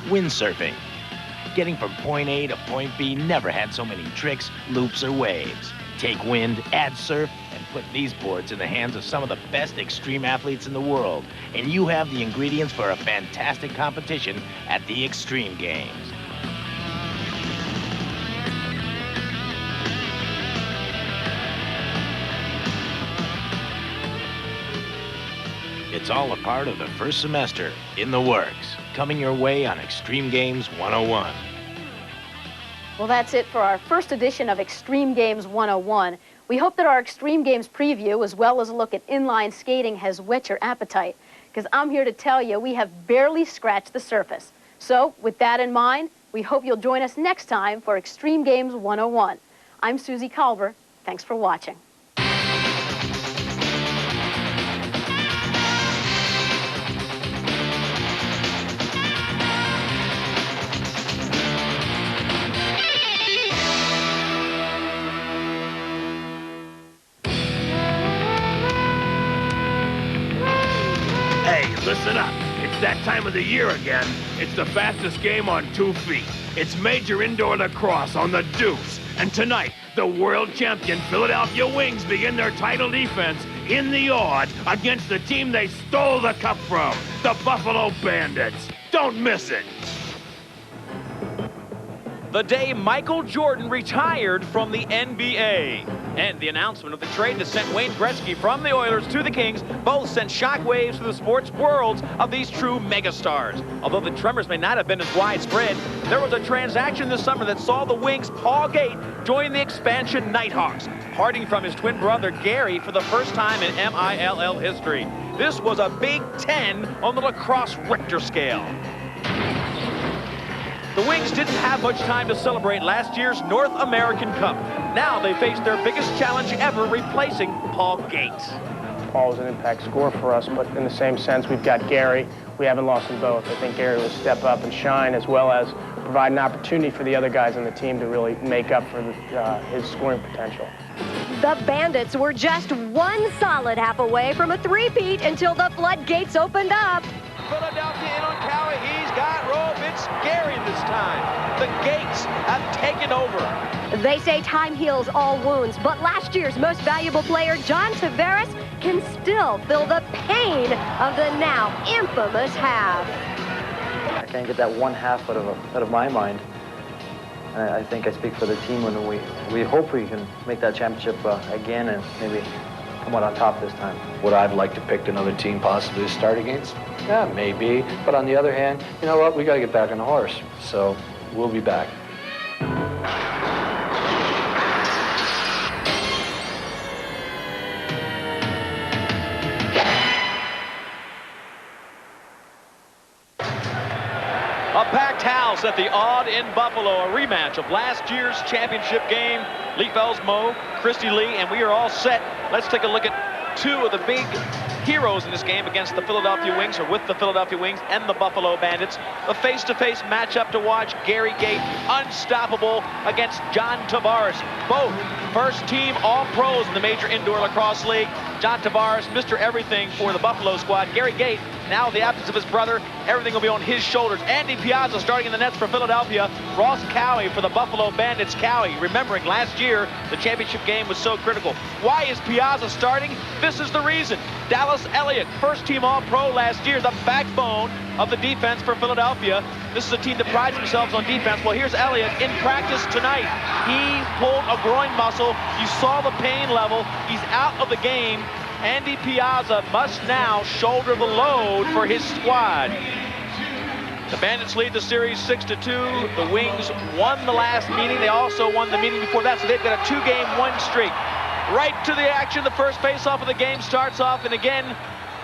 windsurfing. Getting from point A to point B never had so many tricks, loops, or waves. Take wind, add surf, and put these boards in the hands of some of the best extreme athletes in the world, and you have the ingredients for a fantastic competition at the Extreme Games. It's all a part of the first semester, in the works, coming your way on Extreme Games 101. Well, that's it for our first edition of Extreme Games 101. We hope that our Extreme Games preview, as well as a look at inline skating, has whet your appetite, because I'm here to tell you we have barely scratched the surface. So, with that in mind, we hope you'll join us next time for Extreme Games 101. I'm Susie Culver. Thanks for watching. Listen up. It's that time of the year again. It's the fastest game on 2 feet. It's Major Indoor Lacrosse on the Deuce. And tonight, the world champion Philadelphia Wings begin their title defense in the odd against the team they stole the cup from, the Buffalo Bandits. Don't miss it. The day Michael Jordan retired from the NBA. And the announcement of the trade that sent Wayne Gretzky from the Oilers to the Kings both sent shockwaves through the sports worlds of these true megastars. Although the tremors may not have been as widespread, there was a transaction this summer that saw the Wings' Paul Gait join the expansion Nighthawks, parting from his twin brother Gary for the first time in MILL history. This was a Big 10 on the lacrosse Richter scale. The Wings didn't have much time to celebrate last year's North American Cup. Now they face their biggest challenge ever, replacing Paul Gait. Paul was an impact scorer for us, but in the same sense, we've got Gary. We haven't lost them both. I think Gary will step up and shine, as well as provide an opportunity for the other guys on the team to really make up for his scoring potential. The Bandits were just one solid half away from a three-peat until the floodgates opened up. Philadelphia in on Cowie. He's got rope. It's Gary this time. The Gaits have taken over. They say time heals all wounds, but last year's most valuable player, John Tavares, can still feel the pain of the now infamous half. I can't get that one half out of my mind. I think I speak for the team when we hope we can make that championship again and maybe come out on top this time. Would I have liked to pick another team possibly to start against? Yeah, maybe. But on the other hand, you know what? We got to get back on the horse. So we'll be back. A packed house at the Odd in Buffalo, a rematch of last year's championship game. Lee Felsmo, Christy Lee, and we are all set. Let's take a look at two of the big heroes in this game against the Philadelphia Wings, or with the Philadelphia Wings and the Buffalo Bandits. A face-to-face matchup to watch. Gary Gait, unstoppable, against John Tavares. Both first-team All-Pros in the Major Indoor Lacrosse League. John Tavares, Mr. Everything for the Buffalo squad. Gary Gait, now with the absence of his brother, everything will be on his shoulders. Andy Piazza starting in the nets for Philadelphia. Ross Cowie for the Buffalo Bandits. Cowie, remembering last year, the championship game was so critical. Why is Piazza starting? This is the reason. Dallas Eliuk, first-team All-Pro last year, the backbone of the defense for Philadelphia. This is a team that prides themselves on defense. Well, here's Eliuk in practice tonight. He pulled a groin muscle. You saw the pain level. He's out of the game. Andy Piazza must now shoulder the load for his squad. The Bandits lead the series 6-2. The Wings won the last meeting. They also won the meeting before that, so they've got a two-game win streak. Right to the action. The first face-off of the game starts off, and again,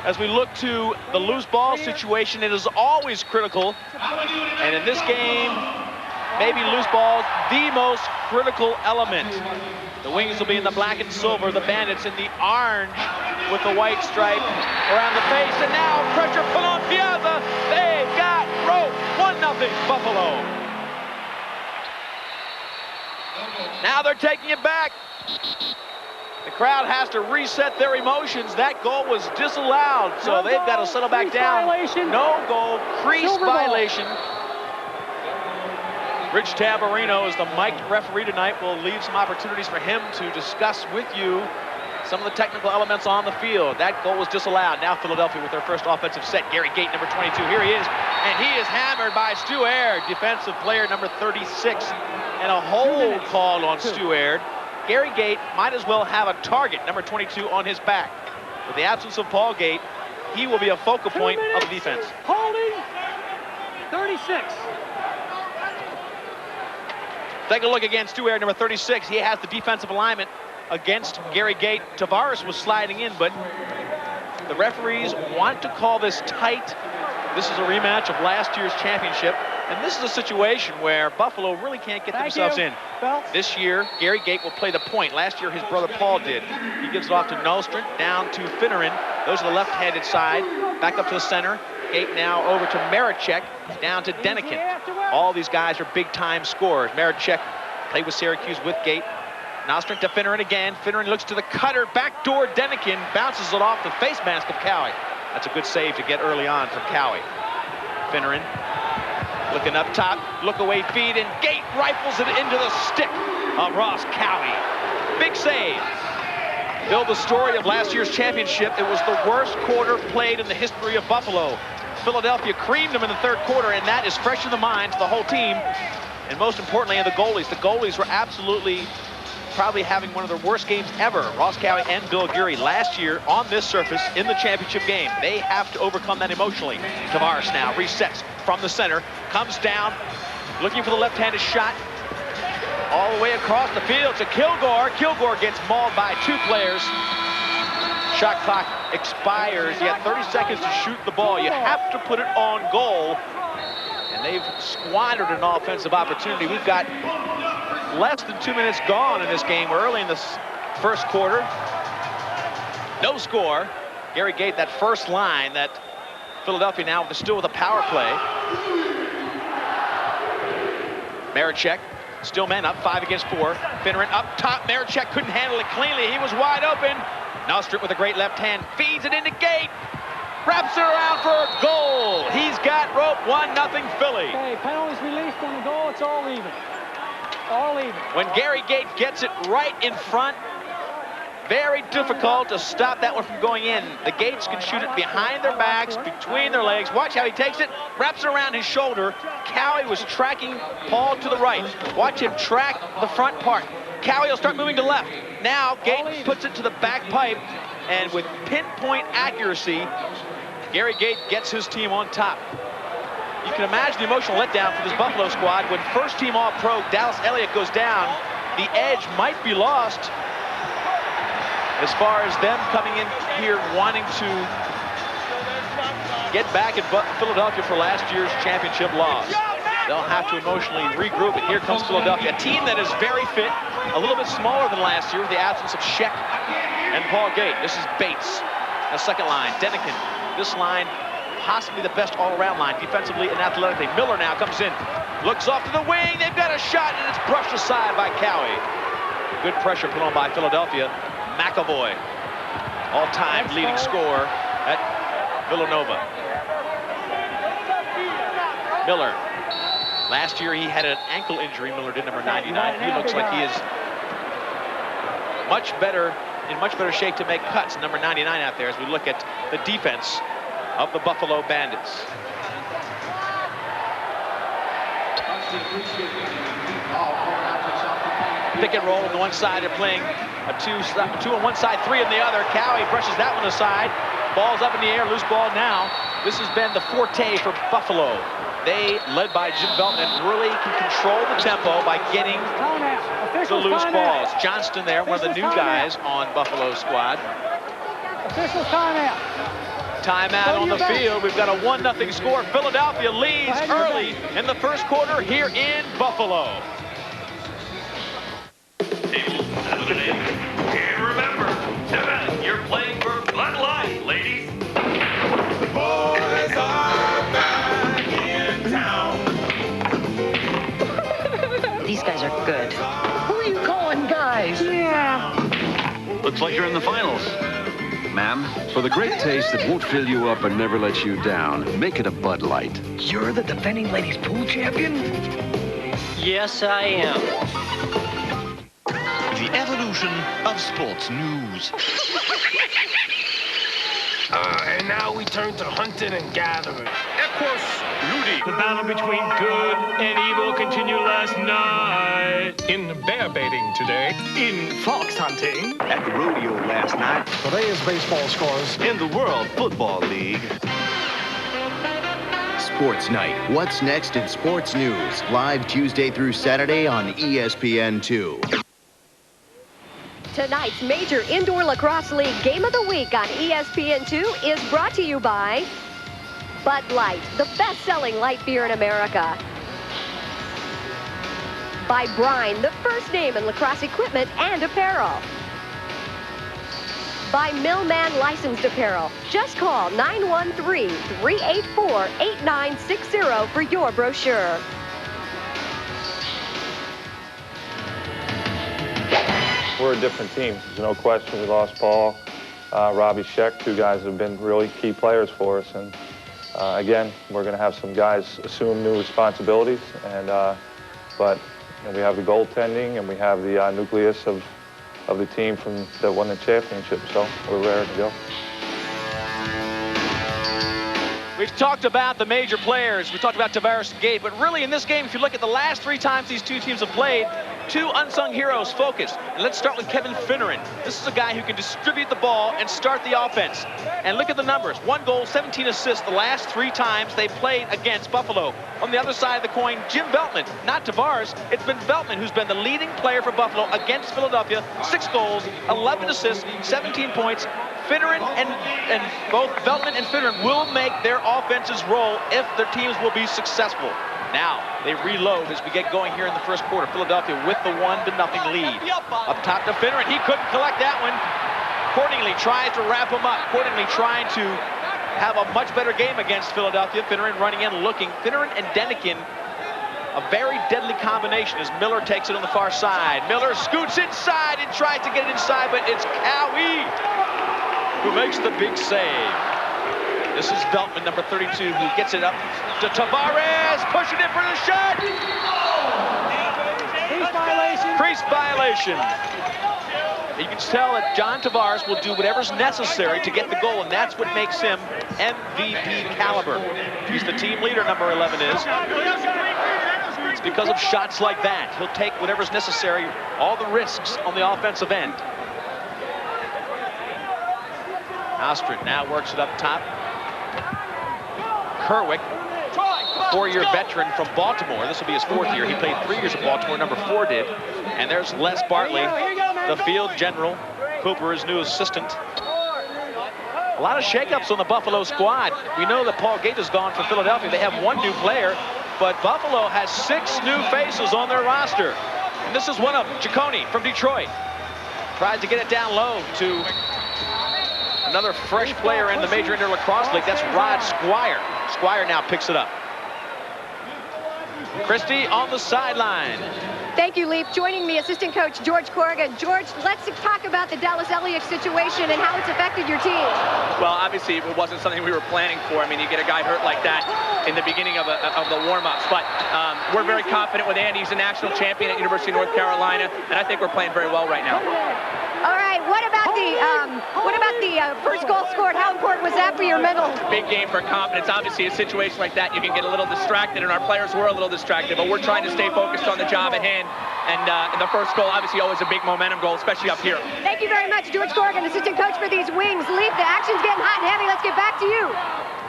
as we look to the loose ball situation, it is always critical. And in this game, maybe loose ball, the most critical element. The Wings will be in the black and silver, the Bandits in the orange with the white stripe around the face. And now pressure put on Piazza. They've got rope. 1-0 Buffalo. Now they're taking it back. The crowd has to reset their emotions. That goal was disallowed, so they've got to settle back down. No goal, crease violation. Rich Tabarino is the mic'd referee tonight. We'll leave some opportunities for him to discuss with you some of the technical elements on the field. That goal was disallowed. Now Philadelphia with their first offensive set. Gary Gait, number 22. Here he is. And he is hammered by Stu Aird, defensive player number 36. And a hold called on Stu Aird. Gary Gait might as well have a target, number 22, on his back. With the absence of Paul Gait, he will be a focal point of the defense. Holding 36. Take a look again, Stu Aird, number 36. He has the defensive alignment against Gary Gait. Tavares was sliding in, but the referees want to call this tight. This is a rematch of last year's championship, and this is a situation where Buffalo really can't get themselves in. This year, Gary Gait will play the point. Last year, his brother Paul did. He gives it off to Nolstrand, down to Finneran. Those are the left-handed side. Back up to the center. Gait now over to Maricek, down to Denikin. All these guys are big-time scorers. Maricek played with Syracuse with Gait. Nostrand to Finneran again. Finneran looks to the cutter. Backdoor Denikin bounces it off the face mask of Cowie. That's a good save to get early on from Cowie. Finneran looking up top. Look away feed, and Gait rifles it into the stick of Ross Cowie. Big save. Bill, the story of last year's championship, it was the worst quarter played in the history of Buffalo. Philadelphia creamed them in the third quarter, and that is fresh in the mind to the whole team. And most importantly, the goalies. The goalies were absolutely probably having one of their worst games ever. Ross Cowie and Bill Geary last year on this surface in the championship game. They have to overcome that emotionally. Tavares now resets from the center, comes down, looking for the left-handed shot. All the way across the field to Kilgore. Kilgore gets mauled by two players. Shot clock expires. You have 30 seconds to shoot the ball. You have to put it on goal. And they've squandered an offensive opportunity. We've got less than 2 minutes gone in this game. We're early in this first quarter. No score. Gary Gait, that first line that Philadelphia now still with a power play. Maricek, still men up, 5 against 4. Finneran up top. Maricek couldn't handle it cleanly. He was wide open. Nostrand with a great left hand, feeds it into Gait. Wraps it around for a goal. He's got rope. 1-0 Philly. Okay, penalties released on the goal. It's all even. All even. When Gary Gait gets it right in front, very difficult to stop that one from going in. The Gaits can shoot it behind their backs, between their legs. Watch how he takes it, wraps it around his shoulder. Cowie was tracking Paul to the right. Watch him track the front part. Cowie will start moving to left. Now Gait puts it to the back pipe, and with pinpoint accuracy, Gary Gait gets his team on top. You can imagine the emotional letdown for this Buffalo squad when first team All-Pro Dallas Eliuk goes down. The edge might be lost as far as them coming in here wanting to get back in Philadelphia for last year's championship loss. They'll have to emotionally regroup, and here comes Philadelphia, a team that is very fit, a little bit smaller than last year with the absence of Sheck and Paul Gait. This is Bates, the second line. Denikin, this line possibly the best all-around line, defensively and athletically. Miller now comes in, looks off to the wing. They've got a shot, and it's brushed aside by Cowie. Good pressure put on by Philadelphia. McAvoy, all-time leading scorer at Villanova. Miller. Last year he had an ankle injury. Miller did, number 99. He looks like he is in much better shape to make cuts. Number 99 out there as we look at the defense of the Buffalo Bandits. Pick and roll on the one side. They're playing a two on one side, 3 on the other. Cowie brushes that one aside. Ball's up in the air, loose ball now. This has been the forte for Buffalo. They, led by Jim Veltman, really can control the tempo by getting the loose balls. Johnston there, one of the new guys on Buffalo's squad. Official timeout. Timeout on the field. We've got a 1-0 score. Philadelphia leads early in the first quarter here in Buffalo. And remember, you're playing for Bud Light, ladies. The boys are back in town. These guys are good. Who are you calling guys? Yeah. Looks like you're in the finals. Ma'am, for the great taste that won't fill you up and never let you down, make it a Bud Light. You're the defending ladies pool champion? Yes, I am. The evolution of sports news. And now we turn to hunting and gathering. Of course, Rudy. The battle between good and evil continued last night. In bear baiting today. In fox hunting. At the rodeo last night. Today's baseball scores. In the World Football League. Sports Night. What's next in sports news? Live Tuesday through Saturday on ESPN2. Tonight's Major Indoor Lacrosse League Game of the Week on ESPN2 is brought to you by Bud Light, the best-selling light beer in America. By Brine, the first name in lacrosse equipment and apparel. By Millman Licensed Apparel. Just call 913-384-8960 for your brochure. We're a different team. There's no question. We lost Paul, Robbie Sheck, two guys that have been really key players for us. And again, we're going to have some guys assume new responsibilities. And but we have the goaltending and we have the nucleus of the team that won the championship. So we're ready to go. We've talked about the major players. We talked about Tavares and Gait, but really in this game, if you look at the last 3 times these two teams have played, 2 unsung heroes focused. And let's start with Kevin Finneran. This is a guy who can distribute the ball and start the offense. And look at the numbers. 1 goal, 17 assists the last 3 times they played against Buffalo. On the other side of the coin, Jim Veltman, not Tavares. It's been Veltman who's been the leading player for Buffalo against Philadelphia. 6 goals, 11 assists, 17 points. Finneran and both Veltman and Finneran will make their offenses roll if their teams will be successful. Now they reload as we get going here in the first quarter. Philadelphia with the 1-0 lead. Up top to Finneran. He couldn't collect that one. Cordingley tries to wrap him up. Cordingley trying to have a much better game against Philadelphia. Finneran running in, looking. Finneran and Denikin, a very deadly combination as Miller takes it on the far side. Miller scoots inside and tries to get it inside, but it's Cowie who makes the big save. This is Veltman, number 32, who gets it up to Tavares, pushing it for the shot. Crease violation. Crease violation. You can tell that John Tavares will do whatever's necessary to get the goal, and that's what makes him MVP caliber. He's the team leader, number 11 is. It's because of shots like that. He'll take whatever's necessary, all the risks on the offensive end. Ostrid now works it up top. Kerwick, 4-year veteran from Baltimore. This will be his 4th year. He played 3 years at Baltimore, number 4 did. And there's Les Bartley, the field general. Cooper, his new assistant. A lot of shakeups on the Buffalo squad. We know that Paul Gait is gone for Philadelphia. They have 1 new player, but Buffalo has 6 new faces on their roster. And this is one of them, Ciccone from Detroit. Tries to get it down low to another fresh player in the Major Indoor Lacrosse League. That's Rod Squire. Squire now picks it up. Christie on the sideline. Thank you, Leap. Joining me, assistant coach George Corrigan. George, let's talk about the Dallas Eliuk situation and how it's affected your team. Well, obviously, it wasn't something we were planning for. I mean, you get a guy hurt like that in the beginning of the warm-ups. But we're very confident with Andy. He's a national champion at University of North Carolina, and I think we're playing very well right now. All right, what about the first goal scored? How important was that for your mental? Big game for confidence. Obviously, a situation like that, you can get a little distracted, and our players were a little distracted, but we're trying to stay focused on the job at hand. And the first goal, obviously, always a big momentum goal, especially up here. Thank you very much, George Corrigan, assistant coach for these Wings. Leap, the action's getting hot and heavy. Let's get back to you.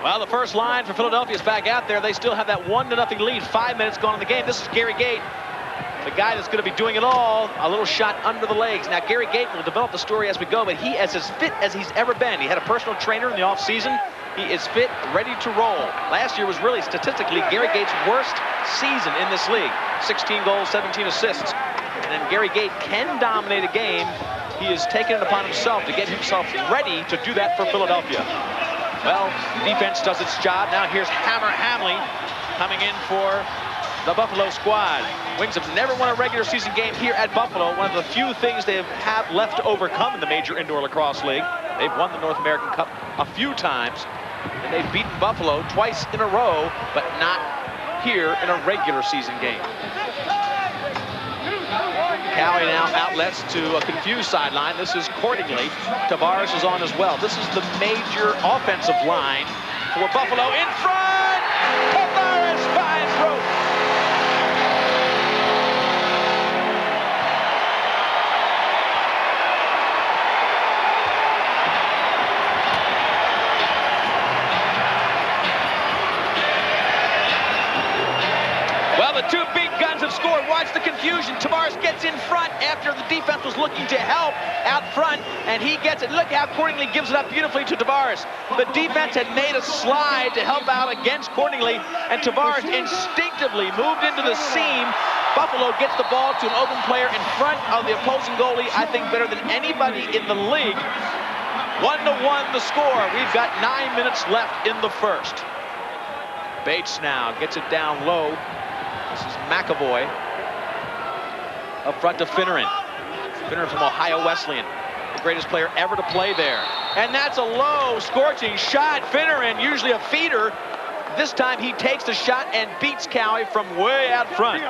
Well, the first line for Philadelphia is back out there. They still have that 1-0 lead. 5 minutes gone in the game. This is Gary Gait, the guy that's going to be doing it all. A little shot under the legs. Now, Gary Gait will develop the story as we go, but he is as fit as he's ever been. He had a personal trainer in the offseason. He is fit, ready to roll. Last year was really statistically Gary Gait's worst season in this league. 16 goals, 17 assists. And then Gary Gait can dominate a game. He has taken it upon himself to get himself ready to do that for Philadelphia. Well, defense does its job. Now here's Hammer Hamley coming in for the Buffalo squad. Wings have never won a regular season game here at Buffalo. One of the few things they have left to overcome in the Major Indoor Lacrosse League. They've won the North American Cup a few times, and they've beaten Buffalo twice in a row, but not here in a regular season game. Cowie now outlets to a confused sideline. This is Cordingley. Tavares is on as well. This is the major offensive line for Buffalo. In front! Tavares finds rope. The two big guns have scored. Watch the confusion. Tavares gets in front after the defense was looking to help out front, and he gets it. Look how Cordingley gives it up beautifully to Tavares. The defense had made a slide to help out against Cordingley, and Tavares instinctively moved into the seam. Buffalo gets the ball to an open player in front of the opposing goalie, I think better than anybody in the league. 1-1 the score. We've got 9 minutes left in the first. Bates now gets it down low. This is McAvoy up front to Finneran. Finneran from Ohio Wesleyan, the greatest player ever to play there. And that's a low, scorching shot. Finneran, usually a feeder. This time he takes the shot and beats Cowie from way out front.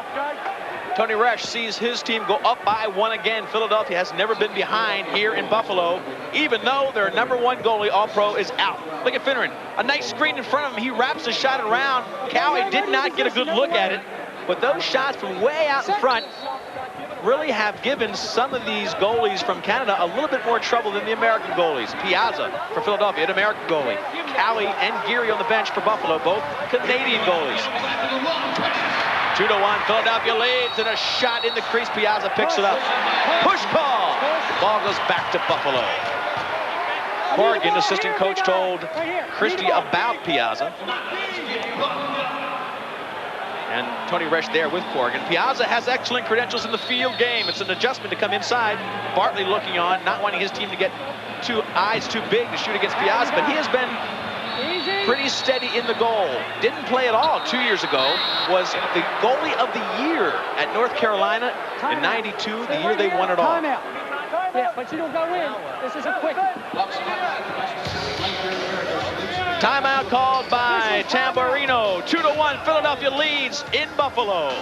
Tony Resch sees his team go up by 1 again. Philadelphia has never been behind here in Buffalo, even though their #1 goalie, All-Pro, is out. Look at Finneran. A nice screen in front of him. He wraps the shot around. Cowie did not get a good look at it. But those shots from way out in front really have given some of these goalies from Canada a little bit more trouble than the American goalies. Piazza for Philadelphia, an American goalie. Cowie and Geary on the bench for Buffalo, both Canadian goalies. 2-1, Philadelphia leads, and a shot in the crease. Piazza picks it up. Push call. Ball goes back to Buffalo. Corrigan, assistant coach, told Christie about Piazza. And Tony Resch there with Corrigan. Piazza has excellent credentials in the field game. It's an adjustment to come inside. Bartley looking on, not wanting his team to get eyes too big to shoot against Piazza, but he has been pretty steady in the goal. Didn't play at all 2 years ago. Was the goalie of the year at North Carolina in '92, the year they won it all. Yeah, but you don't go in. This is a quick. Timeout called by Tamburino. 2-1, Philadelphia leads in Buffalo.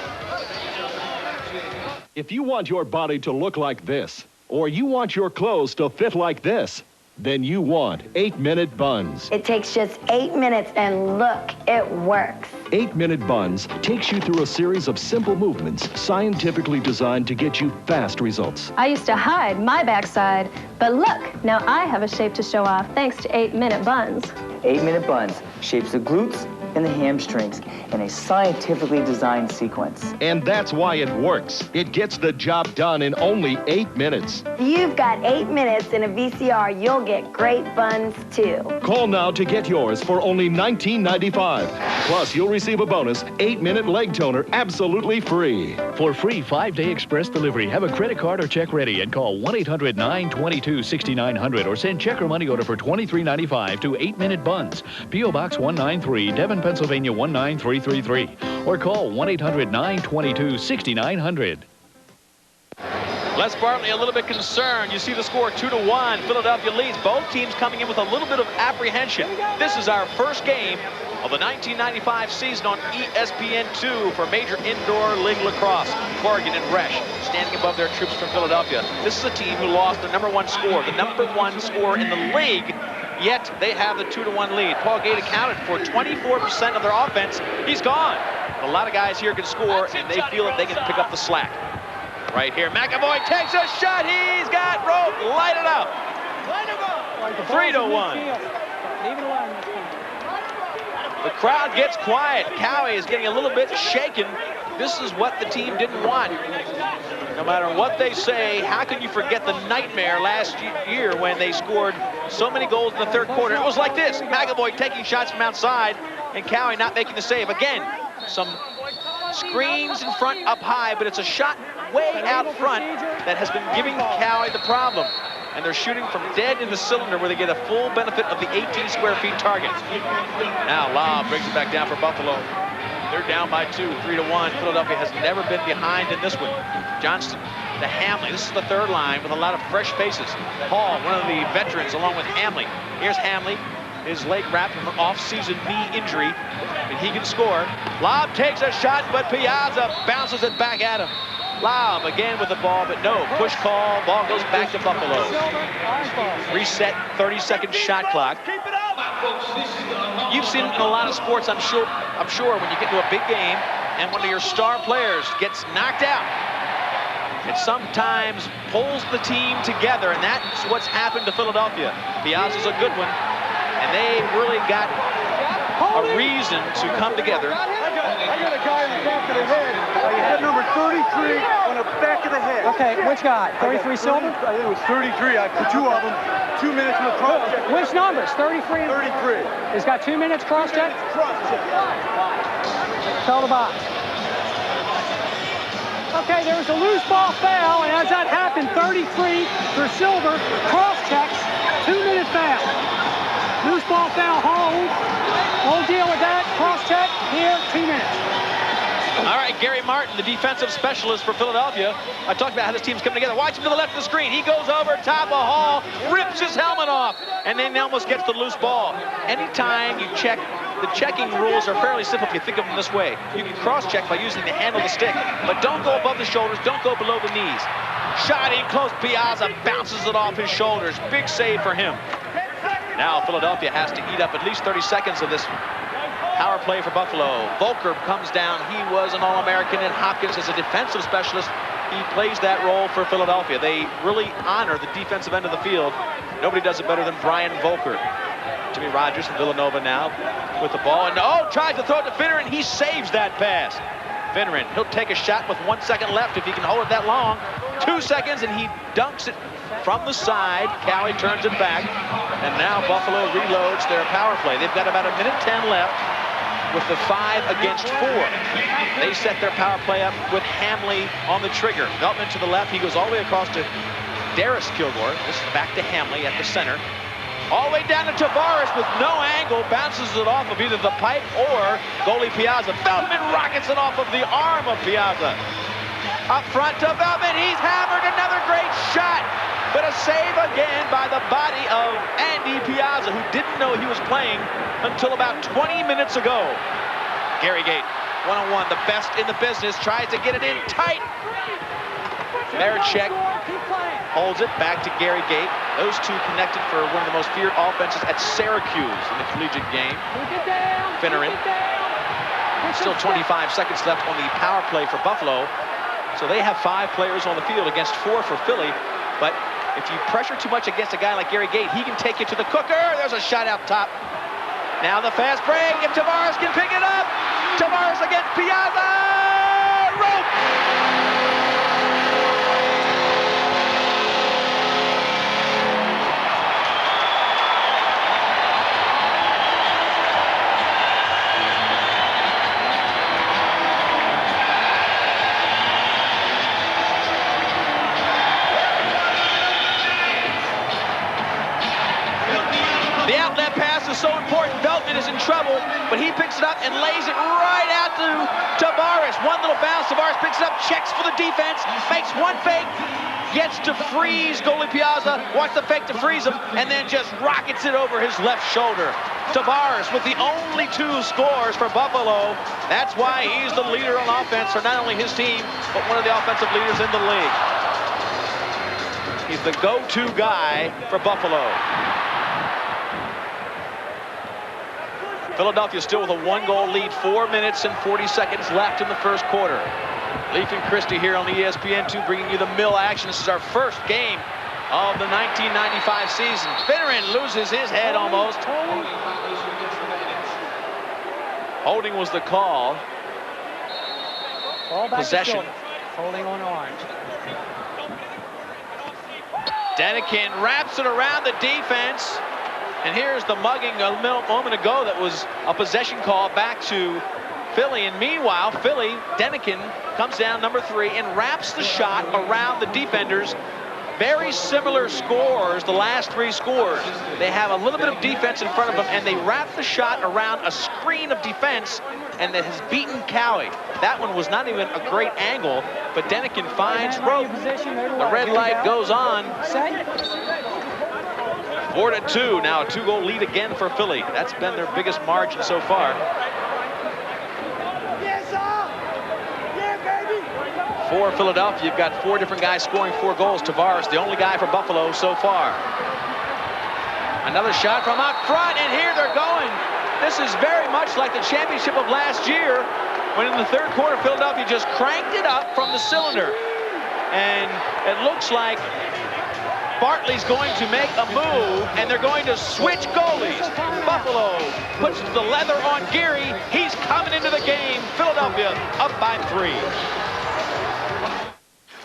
If you want your body to look like this, or you want your clothes to fit like this, then you want 8-Minute Buns. It takes just 8 minutes, and look, it works. 8-Minute Buns takes you through a series of simple movements scientifically designed to get you fast results. I used to hide my backside, but look, now I have a shape to show off thanks to 8-Minute Buns. 8-Minute Buns shapes the glutes and the hamstrings in a scientifically designed sequence. And that's why it works. It gets the job done in only 8 minutes. If you've got 8 minutes in a VCR, you'll get great buns too. Call now to get yours for only $19.95. Plus, you'll receive a bonus 8-minute leg toner absolutely free. For free 5-day express delivery, have a credit card or check ready and call 1-800-922-6900 or send check or money order for $23.95 to 8-Minute Buns. P.O. Box 193, Devon, Pennsylvania 19333, or call 1-800-922-6900. Les Bartley a little bit concerned. You see the score 2-1. Philadelphia leads. Both teams coming in with a little bit of apprehension. This is our first game of the 1995 season on ESPN2 for Major Indoor League Lacrosse. Corrigan and Resch standing above their troops from Philadelphia. This is a team who lost the #1 score, the #1 score in the league. Yet they have the 2-1 lead. Paul Gait accounted for 24% of their offense. He's gone. A lot of guys here can score, and they feel that they can pick up the slack. Right here, McAvoy takes a shot. He's got rope. Light it up. 3-1. The crowd gets quiet. Cowie is getting a little bit shaken. This is what the team didn't want. No matter what they say, how can you forget the nightmare last year when they scored so many goals in the third quarter? It was like this. McAvoy taking shots from outside and Cowie not making the save. Again, some screens in front up high, but it's a shot way out front that has been giving Cowie the problem. And they're shooting from dead in the cylinder where they get a full benefit of the 18 square feet target. Now Law brings it back down for Buffalo. They're down by 2, 3-1. Philadelphia has never been behind in this one. Johnston to Hamley. This is the third line with a lot of fresh faces. Hall, one of the veterans, along with Hamley. Here's Hamley. his leg wrap from an off-season knee injury, and he can score. Lob takes a shot, but Piazza bounces it back at him. Lob again with the ball, but no. Push call, ball goes back to Buffalo. Reset, 30-second shot clock. You've seen it in a lot of sports, I'm sure, when you get to a big game and one of your star players gets knocked out. It sometimes pulls the team together, and that's what's happened to Philadelphia. Piazza's a good one, and they really got a reason to come together. I got a guy on the back of the head. I had number 33 on the back of the head. Okay, which guy? 33 Silver? I think it was 33. I put 2 of them. 2 minutes in the cross check. Which numbers? 33? 33. He's got 2 minutes cross check? Cross check. Tell the box. Okay, there was a loose ball foul, and as that happened, 33 for Silver. Cross checks, 2-minute foul. Loose ball foul, hold. Whole deal with that. Cross check, here, 2 minutes. All right, Gary Martin, the defensive specialist for Philadelphia. I talked about how this team's coming together. Watch him to the left of the screen. He goes over top of Hall, rips his helmet off, and then almost gets the loose ball. Anytime you check, the checking rules are fairly simple if you think of them this way. You can cross-check by using the handle of the stick, but don't go above the shoulders, don't go below the knees. Shot in close, Piazza bounces it off his shoulders. Big save for him. Now Philadelphia has to eat up at least 30 seconds of this power play for Buffalo. Volker comes down. He was an All-American in Hopkins as a defensive specialist. He plays that role for Philadelphia. They really honor the defensive end of the field. Nobody does it better than Brian Volker. Jimmy Rogers from Villanova now with the ball. And tries to throw it to Finneran. He saves that pass. Finneran, he'll take a shot with 1 second left if he can hold it that long. 2 seconds, and he dunks it from the side. Cowie turns it back. And now Buffalo reloads their power play. They've got about 1:10 left with the 5 against 4. They set their power play up with Hamley on the trigger. Veltman to the left. He goes all the way across to Darius Kilgore. This is back to Hamley at the center. All the way down to Tavares with no angle. Bounces it off of either the pipe or goalie Piazza. Veltman rockets it off of the arm of Piazza. Up front to Veltman. He's hammered. Another great shot. But a save again by the body of Andy Piazza, who didn't know he was playing until about 20 minutes ago. Gary Gait, one-on-one, the best in the business, tries to get it in tight. Maricek holds it back to Gary Gait. Those two connected for one of the most feared offenses at Syracuse in the collegiate game. Finneran. Still 25 seconds left on the power play for Buffalo. So they have 5 players on the field against 4 for Philly. But if you pressure too much against a guy like Gary Gait, he can take you to the cooker. There's a shot out top. Now the fast break. If Tavares can pick it up. Tavares against Piazza. Rope. The outlet pass is so important. Veltman is in trouble, but he picks it up and lays it right out to Tavares. One little bounce. Tavares picks it up, checks for the defense, makes one fake, gets to freeze goalie Piazza, watch the fake to freeze him, and then just rockets it over his left shoulder. Tavares with the only 2 scores for Buffalo. That's why he's the leader on offense for not only his team, but one of the offensive leaders in the league. He's the go-to guy for Buffalo. Philadelphia still with a 1-goal lead, 4 minutes and 40 seconds left in the first quarter. Leaf and Christie here on ESPN2 bringing you the mill action. This is our first game of the 1995 season. Finneran loses his head almost. Holding was the call. Possession. Holding on Orange. Denikin wraps it around the defense. And here's the mugging a moment ago that was a possession call back to Philly. And meanwhile, Philly, Denikin comes down number 3 and wraps the shot around the defenders. Very similar scores, the last 3 scores. They have a little bit of defense in front of them, and they wrap the shot around a screen of defense, and that has beaten Cowie. That one was not even a great angle, but Denikin finds rope. The red light goes on. 4-2. Now a 2-goal lead again for Philly. That's been their biggest margin so far. For Philadelphia, you've got 4 different guys scoring 4 goals. Tavares, the only guy for Buffalo so far. Another shot from out front, and here they're going. This is very much like the championship of last year, when in the third quarter, Philadelphia just cranked it up from the cylinder. And it looks like Bartley's going to make a move, and they're going to switch goalies. Buffalo puts the leather on Geary. He's coming into the game. Philadelphia up by 3.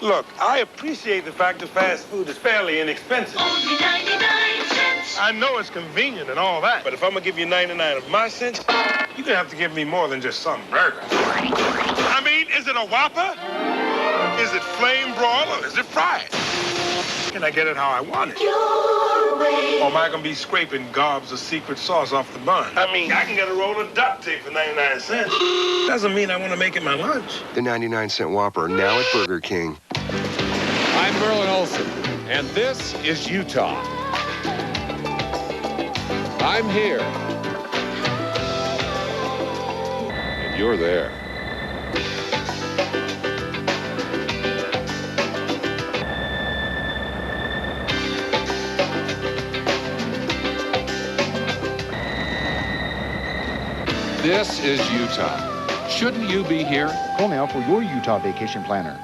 Look, I appreciate the fact that fast food is fairly inexpensive. Only 99 cents. I know it's convenient and all that, but if I'm gonna give you 99 of my cents, you're gonna have to give me more than just some burger. I mean, is it a Whopper? Is it flame broil or is it fried? Can I get it how I want it? Your way. Or am I gonna be scraping gobs of secret sauce off the bun? I mean, I can get a roll of duct tape for 99 cents. Doesn't mean I want to make it my lunch. The 99-cent Whopper, now at Burger King. I'm Merlin Olsen, and this is Utah. I'm here. And you're there. This is Utah. Shouldn't you be here? Call now for your Utah vacation planner.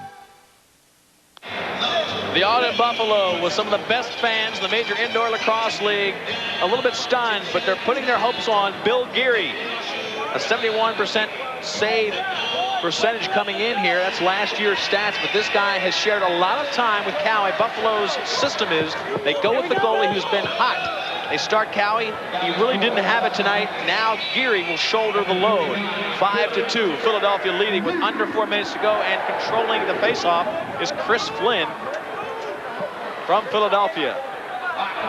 The Aud in Buffalo with some of the best fans in the Major Indoor Lacrosse League. A little bit stunned, but they're putting their hopes on Bill Geary. A 71% save percentage coming in here. That's last year's stats, but this guy has shared a lot of time with Cowie. Buffalo's system is they go with the goalie who's been hot. They start Cowie. He really didn't have it tonight. Now Geary will shoulder the load. 5-2. Philadelphia leading with under 4 minutes to go, and controlling the faceoff is Chris Flynn from Philadelphia.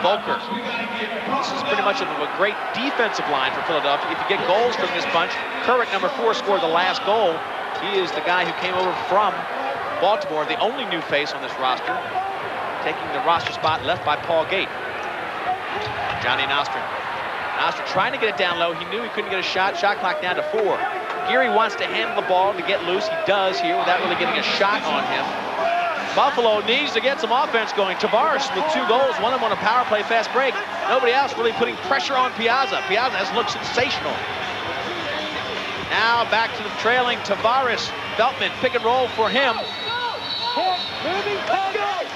Volker. This is pretty much a great defensive line for Philadelphia. If you get goals from this bunch, Kurrick, number 4, scored the last goal. He is the guy who came over from Baltimore, the only new face on this roster, taking the roster spot left by Paul Gait. Johnny Nostrin. Nostrin trying to get it down low. He knew he couldn't get a shot. Shot clock down to 4. Geary wants to handle the ball to get loose. He does here without really getting a shot on him. Buffalo needs to get some offense going. Tavares with 2 goals, one of them on a power play fast break. Nobody else really putting pressure on Piazza. Piazza has looked sensational. Now back to the trailing Tavares. Veltman, pick and roll for him.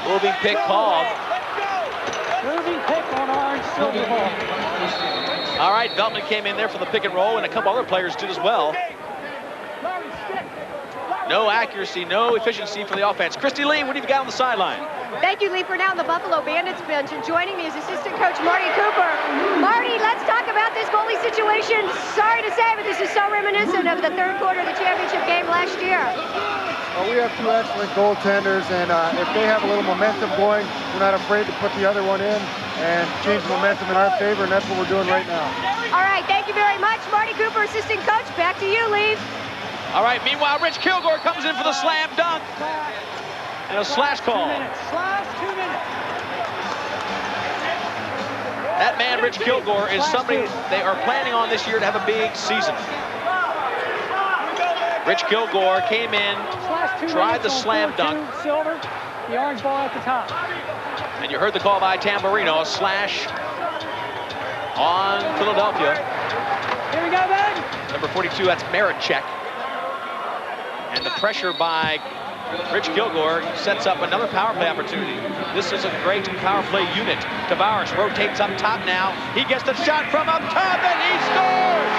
Moving pick called. Moving pick on orange silver ball. All right, Veltman came in there for the pick and roll, and a couple other players did as well. No accuracy, no efficiency for the offense. Christy Lee, what have you got on the sideline? Thank you, Lee. We're now on the Buffalo Bandits bench, and joining me is assistant coach Marty Cooper. Marty, let's talk about this goalie situation. Sorry to say, but this is so reminiscent of the third quarter of the championship game last year. Well, we have 2 excellent goaltenders, and if they have a little momentum going, we're not afraid to put the other one in and change the momentum in our favor, and that's what we're doing right now. All right, thank you very much. Marty Cooper, assistant coach. Back to you, Lee. All right, meanwhile, Rich Kilgore comes in for the slam dunk. And a slash call. 2 minutes. Slash 2 minutes. That man, Rich Kilgore, is somebody they are planning on this year to have a big season. Rich Kilgore came in, tried the slam dunk. Silver, the orange ball at the top. And you heard the call by Tamburino, a slash on Philadelphia. Here we go, Ben. Number 42, that's Marichek. And the pressure by Rich Kilgore sets up another power play opportunity. This is a great power play unit. Tavares rotates up top now. He gets the shot from up top, and he scores!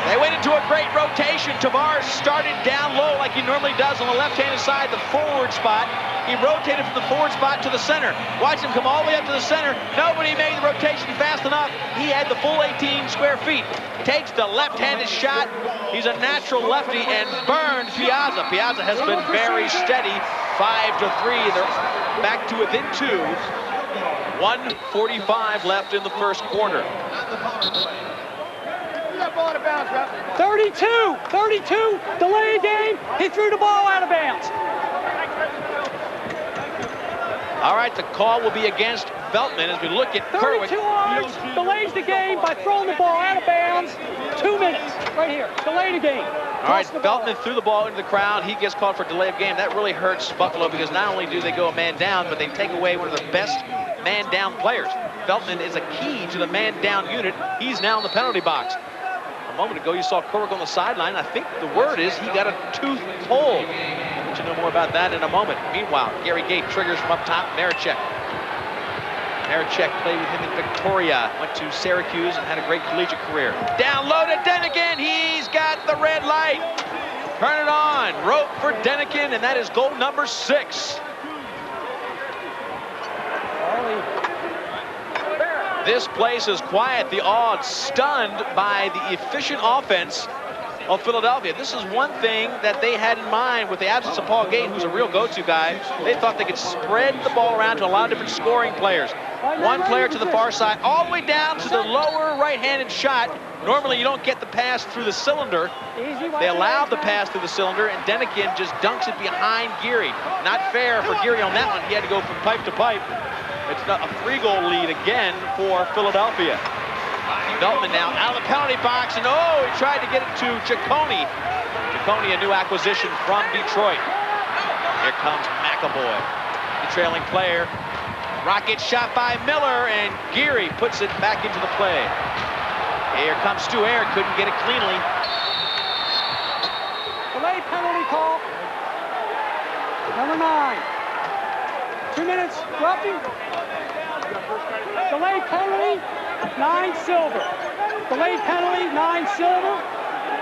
They went into a great rotation. Tavares started down low like he normally does on the left-handed side, the forward spot. He rotated from the forward spot to the center. Watch him come all the way up to the center. Nobody made the rotation fast enough. He had the full 18 square feet. Takes the left-handed shot. He's a natural lefty and burned Piazza. Piazza has been very steady. 5-3. They're back to within 2. 1:45 left in the first quarter. ball out of bounds, Ref. 32, delay game. He threw the ball out of bounds. All right, the call will be against Veltman as we look at Kerwin. 32 yards, delays the game by throwing the ball out of bounds. 2 minutes, right here, delay the game. All right, Veltman threw the ball into the crowd. He gets called for delay of game. That really hurts Buffalo because not only do they go a man down, but they take away one of the best man down players. Veltman is a key to the man down unit. He's now in the penalty box. A moment ago, you saw Kerwin on the sideline. I think the word is he got a tooth pulled. Let you know more about that in a moment. Meanwhile, Gary Gait triggers from up top. Maricek played with him in Victoria, went to Syracuse and had a great collegiate career. Down low to Denikin. He's got the red light. Turn it on. Rope for Denikin, and that is goal number 6. This place is quiet. The odds stunned by the efficient offense of Philadelphia. This is one thing that they had in mind with the absence of Paul Gait, who's a real go-to guy. They thought they could spread the ball around to a lot of different scoring players. One player to the far side, all the way down to the lower right-handed shot. Normally, you don't get the pass through the cylinder. They allowed the pass through the cylinder, and Denikin just dunks it behind Geary. Not fair for Geary on that one. He had to go from pipe to pipe. It's a 3-goal lead again for Philadelphia. Veltman now out of the penalty box, and oh, he tried to get it to Ciccone. Ciccone, a new acquisition from Detroit. Here comes McAvoy, the trailing player. Rocket shot by Miller, and Geary puts it back into the play. Here comes Stu Air, couldn't get it cleanly. Delayed penalty call. Number 9. 2 minutes, roughing. Delayed penalty, 9 silver. Delayed penalty, 9 silver.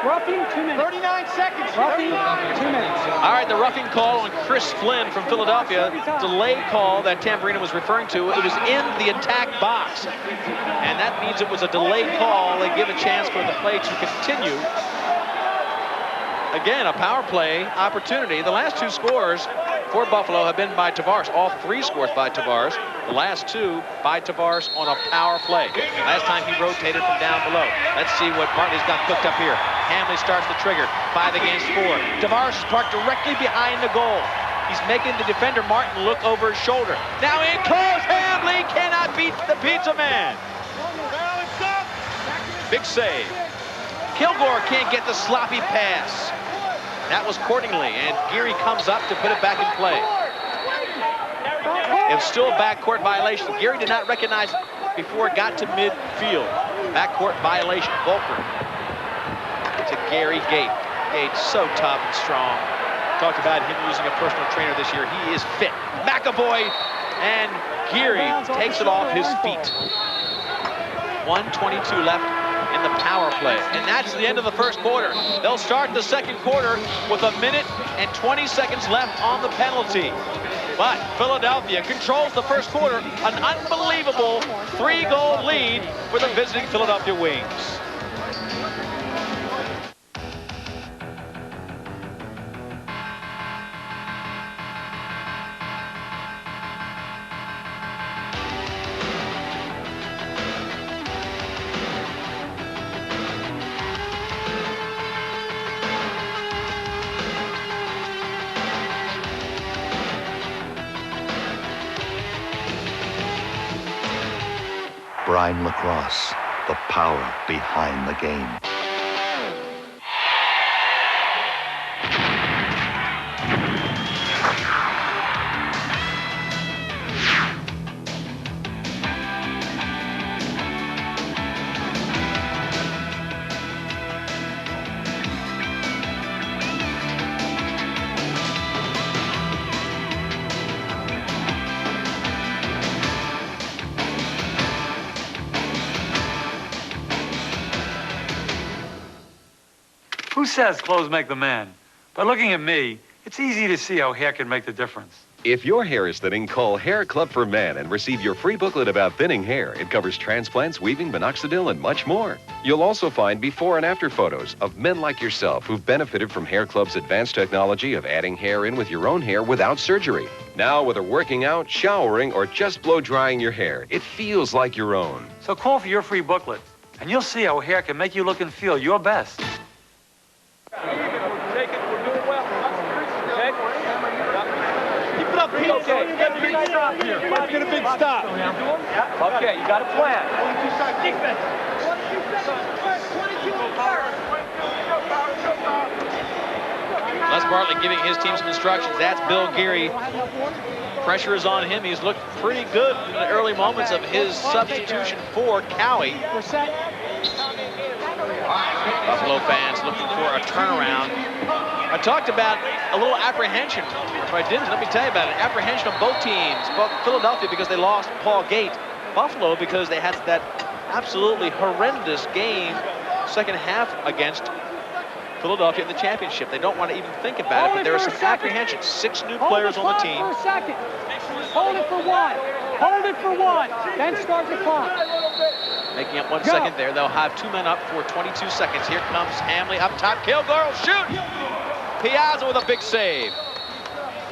Roughing, 2 minutes. 39 seconds. Roughing, 2 minutes. All right, the roughing call on Chris Flynn from Philadelphia. Delay call that Tamburino was referring to. It was in the attack box. And that means it was a delayed call. They give a chance for the play to continue. Again, a power play opportunity. The last 2 scores for Buffalo have been by Tavares. All 3 scores by Tavares. The last 2 by Tavares on a power play. Last time he rotated from down below. Let's see what Bartley's got cooked up here. Hamley starts the trigger. 5 against 4. Tavares is parked directly behind the goal. He's making the defender Martin look over his shoulder. Now in close. Hamley cannot beat the pizza man. Big save. Kilgore can't get the sloppy pass. That was Cordingley, and Geary comes up to put it back in play. It's still a backcourt violation. Geary did not recognize it before it got to midfield. Backcourt violation. Volker to Gary Gait. Gait's so tough and strong. Talked about him using a personal trainer this year. He is fit. McAvoy, and Geary takes it off his feet. 1:22 left in the power play. And that's the end of the first quarter. They'll start the second quarter with 1 minute and 20 seconds left on the penalty. But Philadelphia controls the first quarter, an unbelievable 3-goal lead for the visiting Philadelphia Wings. Brine Lacrosse, the power behind the game. Who says clothes make the man? By looking at me, it's easy to see how hair can make the difference. If your hair is thinning, call Hair Club for Men and receive your free booklet about thinning hair. It covers transplants, weaving, minoxidil, and much more. You'll also find before and after photos of men like yourself who've benefited from Hair Club's advanced technology of adding hair in with your own hair without surgery. Now, whether working out, showering, or just blow drying your hair, it feels like your own. So call for your free booklet. And you'll see how hair can make you look and feel your best. Okay, get a big stop here. Let's get a big stop. Okay, you got a plan. Les Bartley giving his team some instructions. That's Bill Geary. Pressure is on him. He's looked pretty good in the early moments of his substitution for Cowie. Buffalo fans looking for a turnaround. I talked about a little apprehension. If I didn't, let me tell you about it. Apprehension of both teams. Both Philadelphia because they lost Paul Gait. Buffalo because they had that absolutely horrendous game second half against Philadelphia in the championship. They don't want to even think about it, but there is some apprehension. 6 new players on the team. Hold it for a second. Hold it for 1. Hold it for 1. Then start the clock. Making up 1 second there. They'll have 2 men up for 22 seconds. Here comes Hamley up top. Kilgore will shoot. Piazza with a big save.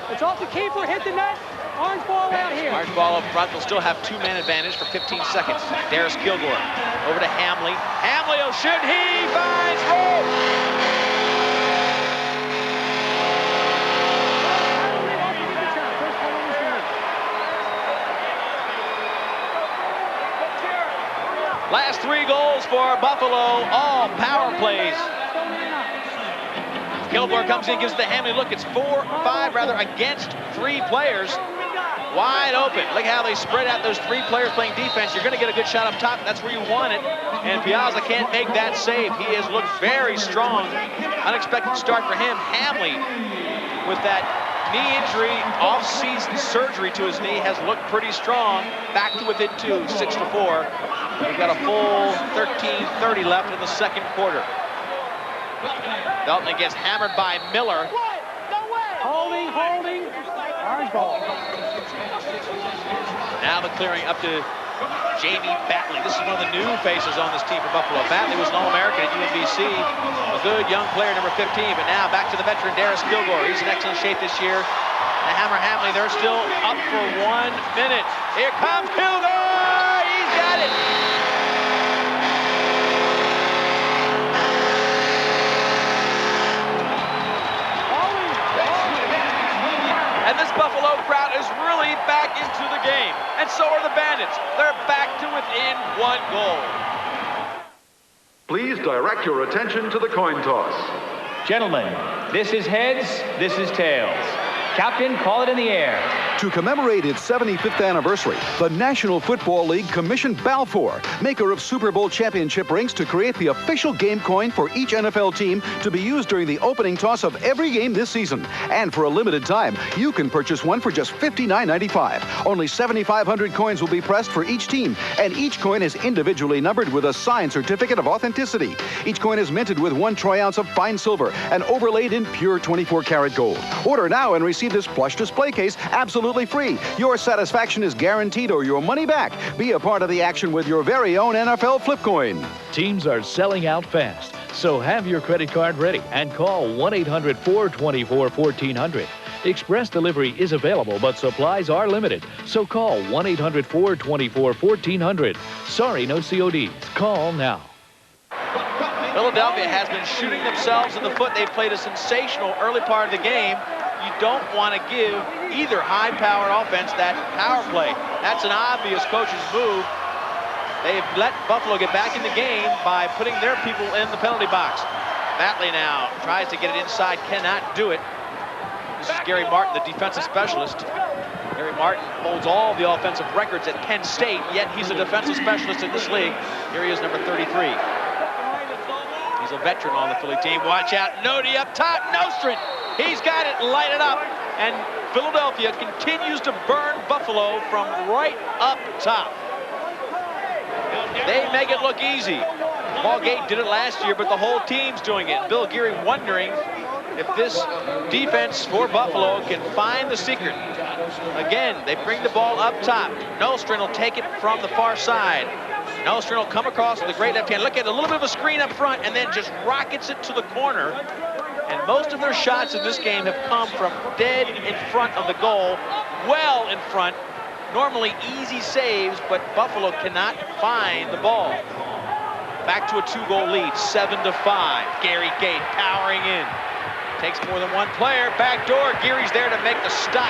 It's off the keeper. Hit the net. Orange ball out here. Orange ball up front. They'll still have 2-man advantage for 15 seconds. Darius Kilgore over to Hamley. Hamley will shoot. He finds room. Last 3 goals for Buffalo, all power plays. Kilgore comes in, gives it to Hamley. Look, it's 5 against 3 players. Wide open. Look how they spread out those 3 players playing defense. You're going to get a good shot up top. That's where you want it. And Piazza can't make that save. He has looked very strong. Unexpected start for him. Hamley, with that knee injury, off-season surgery to his knee, has looked pretty strong. Back to within 2, 6-4. We've got a full 13:30 left in the second quarter. Veltman gets hammered by Miller. Holding. Orange ball. Now the clearing up to Jamie Bartley. This is one of the new faces on this team for Buffalo. Bartley was an All-American at UMBC. A good young player, number 15. But now back to the veteran, Darius Kilgore. He's in excellent shape this year. The Hammer Hamley, they're still up for 1 minute. Here comes Kilgore! He's got it! And this Buffalo crowd is really back into the game. And so are the Bandits. They're back to within 1 goal. Please direct your attention to the coin toss. Gentlemen, this is heads, this is tails. Captain, call it in the air. To commemorate its 75th anniversary, the National Football League commissioned Balfour, maker of Super Bowl championship rings, to create the official game coin for each NFL team to be used during the opening toss of every game this season. And for a limited time, you can purchase one for just $59.95. Only 7,500 coins will be pressed for each team, and each coin is individually numbered with a signed certificate of authenticity. Each coin is minted with 1 troy ounce of fine silver and overlaid in pure 24-karat gold. Order now and receive this plush display case absolutely free. Your satisfaction is guaranteed or your money back. Be a part of the action with your very own NFL flip coin. Teams are selling out fast, so have your credit card ready and call 1-800-424-1400. Express delivery is available, but supplies are limited. So call 1-800-424-1400. Sorry, no CODs. Call now. Philadelphia has been shooting themselves in the foot. They've played a sensational early part of the game. You don't want to give either high-powered offense that power play. That's an obvious coach's move. They've let Buffalo get back in the game by putting their people in the penalty box. Bartley now tries to get it inside, cannot do it. This is Gary Martin, the defensive specialist. Gary Martin holds all the offensive records at Penn State, yet he's a defensive specialist in this league. Here he is, number 33. He's a veteran on the Philly team. Watch out, Nodi up top, Nostrin. He's got it, light it up. And Philadelphia continues to burn Buffalo from right up top. They make it look easy. Paul Gait did it last year, but the whole team's doing it. Bill Geary wondering if this defense for Buffalo can find the secret. Again, they bring the ball up top. Nostrin will take it from the far side. Nostrin will come across with a great left hand. Look at a little bit of a screen up front and then just rockets it to the corner. And most of their shots in this game have come from dead in front of the goal, well in front. Normally easy saves, but Buffalo cannot find the ball. Back to a 2-goal lead, 7-5. Gary Gait powering in. Takes more than one player. Back door. Geary's there to make the stop.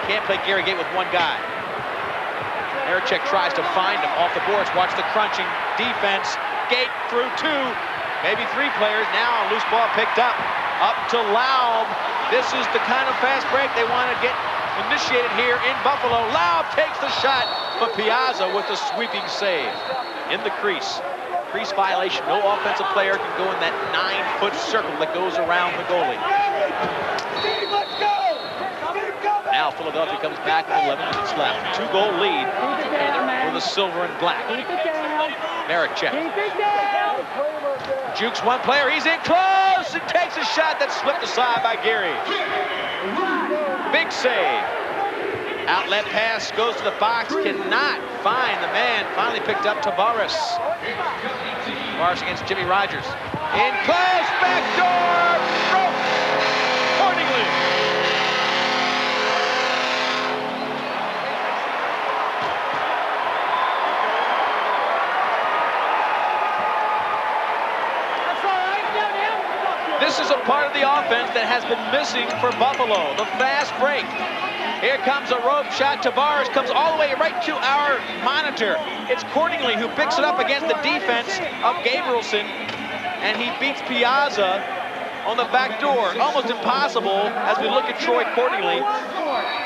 You can't play Gary Gait with one guy. Ericek tries to find him off the boards. Watch the crunching defense. Gait through 2, maybe 3 players. Now a loose ball picked up. Up to Laub. This is the kind of fast break they want to get initiated here in Buffalo. Laub takes the shot, but Piazza with the sweeping save. In the crease. Crease violation. No offensive player can go in that 9-foot circle that goes around the goalie. Now Philadelphia comes back with 11 minutes left. 2-goal lead for the silver and black. Merrick check. Jukes one player. He's in close and takes a shot that slipped aside by Gary. Big save. Outlet pass goes to the box, cannot find the man. Finally picked up Tavares. Tavares against Jimmy Rogers. In close, back door, broke. Accordingly. This is a part of the offense that has been missing for Buffalo, the fast break. Here comes a rope shot. Tavares comes all the way right to our monitor. It's Cordingley who picks it up against the defense of Gabrielson, and he beats Piazza on the back door. Almost impossible, as we look at Troy Cordingley,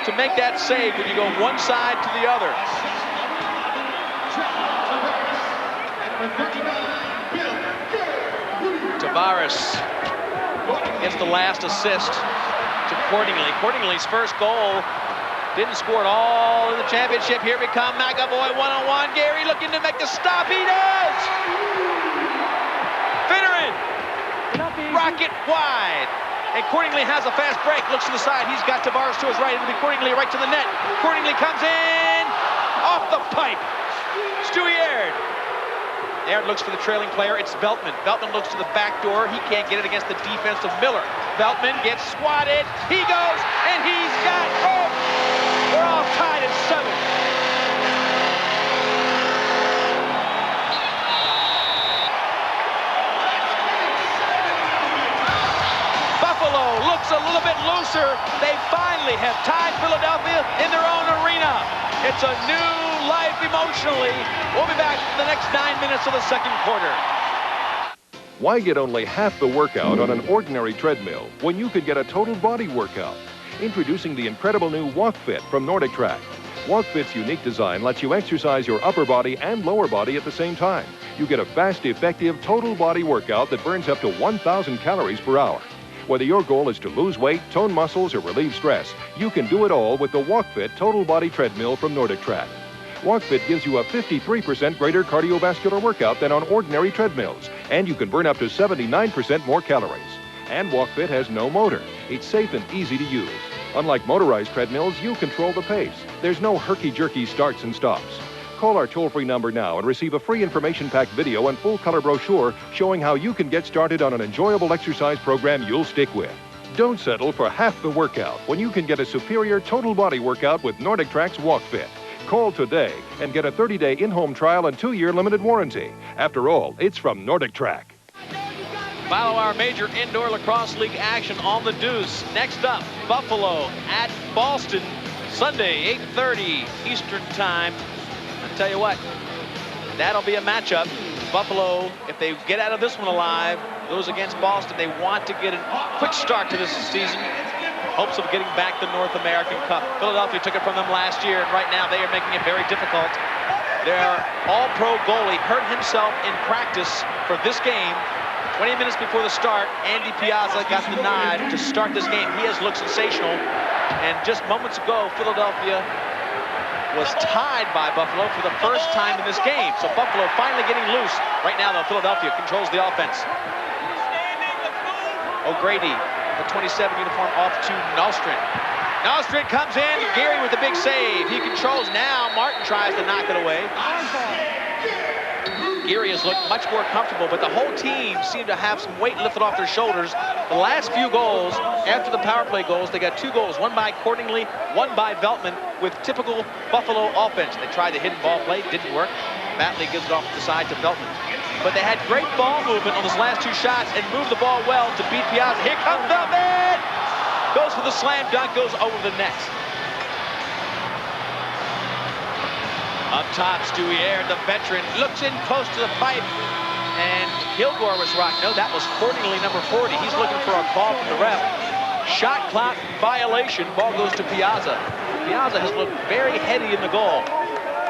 to make that save when you go one side to the other. Tavares gets the last assist to Cordingley. Cordingley's first goal. Didn't score at all in the championship. Here we come. McAvoy one-on-one. Gary looking to make the stop. He does! Finneran! Rocket wide. And Cordingley has a fast break. Looks to the side. He's got Tavares to his right. It'll be Cordingley right to the net. Cordingley comes in. Off the pipe. Stewie Aird. Aird looks for the trailing player. It's Veltman. Veltman looks to the back door. He can't get it against the defense of Miller. Veltman gets swatted. He goes, and he's got hope. We're all tied at 7. Buffalo looks a little bit looser. They finally have tied Philadelphia in their own arena. It's a new life emotionally. We'll be back for the next 9 minutes of the second quarter. Why get only half the workout on an ordinary treadmill when you could get a total body workout? Introducing the incredible new WalkFit from Nordic Track. WalkFit's unique design lets you exercise your upper body and lower body at the same time. You get a fast, effective, total body workout that burns up to 1,000 calories per hour. Whether your goal is to lose weight, tone muscles, or relieve stress, you can do it all with the WalkFit Total Body Treadmill from Nordic Track. WalkFit gives you a 53% greater cardiovascular workout than on ordinary treadmills, and you can burn up to 79% more calories. And WalkFit has no motor. It's safe and easy to use. Unlike motorized treadmills, you control the pace. There's no herky-jerky starts and stops. Call our toll-free number now and receive a free information-packed video and full-color brochure showing how you can get started on an enjoyable exercise program you'll stick with. Don't settle for half the workout when you can get a superior total body workout with Nordic Track's WalkFit. Call today and get a 30-day in-home trial and 2-year limited warranty. After all, it's from Nordic Track. Follow our Major Indoor Lacrosse League action on the Deuce. Next up, Buffalo at Boston, Sunday, 8:30 Eastern Time. I'll tell you what, that'll be a matchup. Buffalo, if they get out of this one alive, goes against Boston. They want to get a quick start to this season. Hopes of getting back the North American Cup. Philadelphia took it from them last year, and right now they are making it very difficult. Their all-pro goalie hurt himself in practice for this game. 20 minutes before the start, Andy Piazza got the nod to start this game. He has looked sensational. And just moments ago, Philadelphia was tied by Buffalo for the first time in this game. So Buffalo finally getting loose. Right now, though, Philadelphia controls the offense. O'Grady, the 27 uniform, off to Nalstrand. Nalstrand comes in. Gary with the big save. He controls now. Martin tries to knock it away. Gary has looked much more comfortable, but the whole team seemed to have some weight lifted off their shoulders. The last few goals, after the power play goals, they got 2 goals, one by Cordingley, one by Veltman, with typical Buffalo offense. They tried the hidden ball play, didn't work. Bartley gives it off to the side to Veltman. But they had great ball movement on those last 2 shots and moved the ball well to beat Piazza. Here comes Veltman! Goes for the slam dunk, goes over the net. Up top, Stewie Air, the veteran, looks in close to the pipe. And Kilgore was rocked. No, that was Fortinelli, number 40. He's looking for a call from the ref. Shot clock violation. Ball goes to Piazza. Piazza has looked very heady in the goal.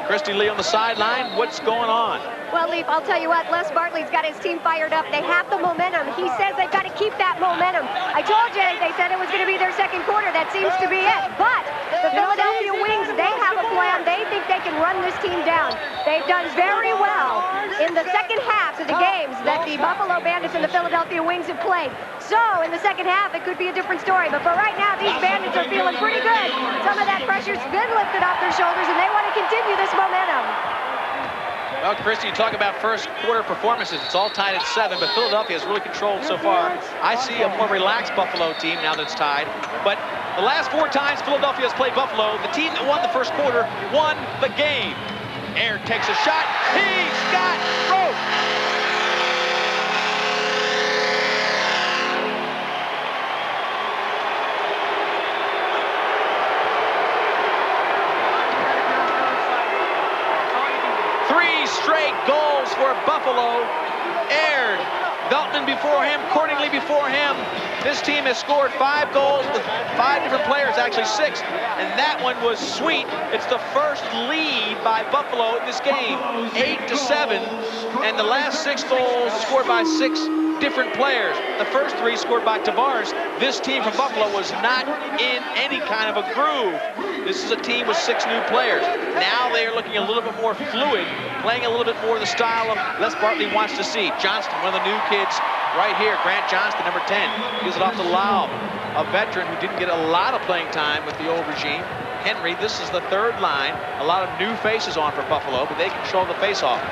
Christy Lee on the sideline. What's going on? Well, Leaf, I'll tell you what, Les Bartley's got his team fired up. They have the momentum. He says they've got to keep that momentum. I told you, they said it was going to be their second quarter. That seems to be it. But the Philadelphia Wings, they have a plan. They think they can run this team down. They've done very well in the second half of the games that the Buffalo Bandits and the Philadelphia Wings have played. So, in the second half, it could be a different story. But for right now, these Bandits are feeling pretty good. Some of that pressure's been lifted off their shoulders, and they want to continue this momentum. Well, Christy, you talk about first quarter performances. It's all tied at 7, but Philadelphia has really controlled so far. I see a more relaxed Buffalo team now that it's tied. But the last 4 times Philadelphia has played Buffalo, the team that won the first quarter won the game. Air takes a shot. He's got rope. Straight goals for Buffalo. Aired. Veltman before him, Cordingley before him. This team has scored 5 goals with 5 different players, actually 6. And that one was sweet. It's the first lead by Buffalo in this game, 8-7. And the last 6 goals scored by 6 different players. The first 3 scored by Tavares. This team from Buffalo was not in any kind of a groove. This is a team with 6 new players. Now they are looking a little bit more fluid, playing a little bit more the style of Les Bartley wants to see. Johnston, one of the new kids right here. Grant Johnston, number 10, gives it off to Lau, a veteran who didn't get a lot of playing time with the old regime. Henry, this is the 3rd line. A lot of new faces on for Buffalo, but they control the faceoff.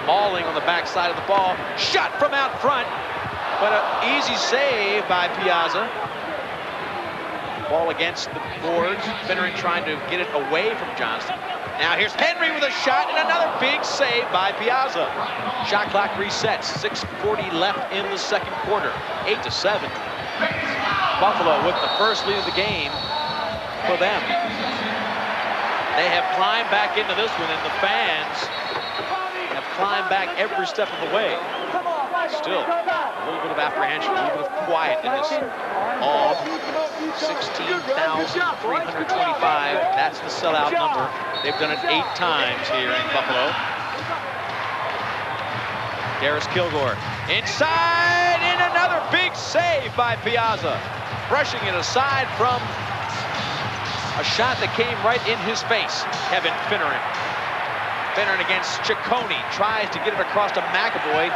Mauling on the backside of the ball. Shot from out front, but an easy save by Piazza. Ball against the boards. Finneran trying to get it away from Johnston. Now here's Henry with a shot and another big save by Piazza. Shot clock resets. 6:40 left in the second quarter. 8-7. Buffalo with the first lead of the game for them. They have climbed back into this one, and the fans have climbed back every step of the way. Still, a little bit of apprehension, a little bit of quiet in this all 16,325. That's the sellout number. They've done it 8 times here in Buffalo. There's Kilgore. Inside, in another big save by Piazza. Brushing it aside from a shot that came right in his face. Kevin Finneran. Finneran against Ciccone. Tries to get it across to McAvoy.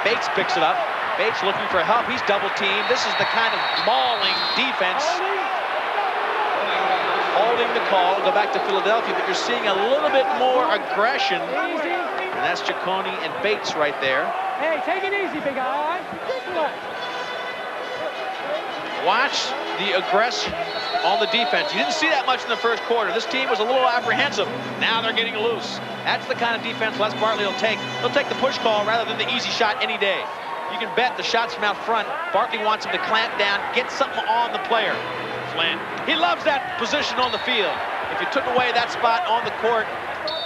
Bates picks it up. Bates looking for help. He's double teamed. This is the kind of mauling defense. Holding the call. Go back to Philadelphia, but you're seeing a little bit more aggression. And that's Ciccone and Bates right there. Hey, take it easy, big guy, all right? Watch the aggression on the defense. You didn't see that much in the first quarter. This team was a little apprehensive. Now they're getting loose. That's the kind of defense Les Bartley will take. He'll take the push call rather than the easy shot any day. You can bet the shots from out front, Bartley wants him to clamp down, get something on the player. Flynn, he loves that position on the field. If you took away that spot on the court,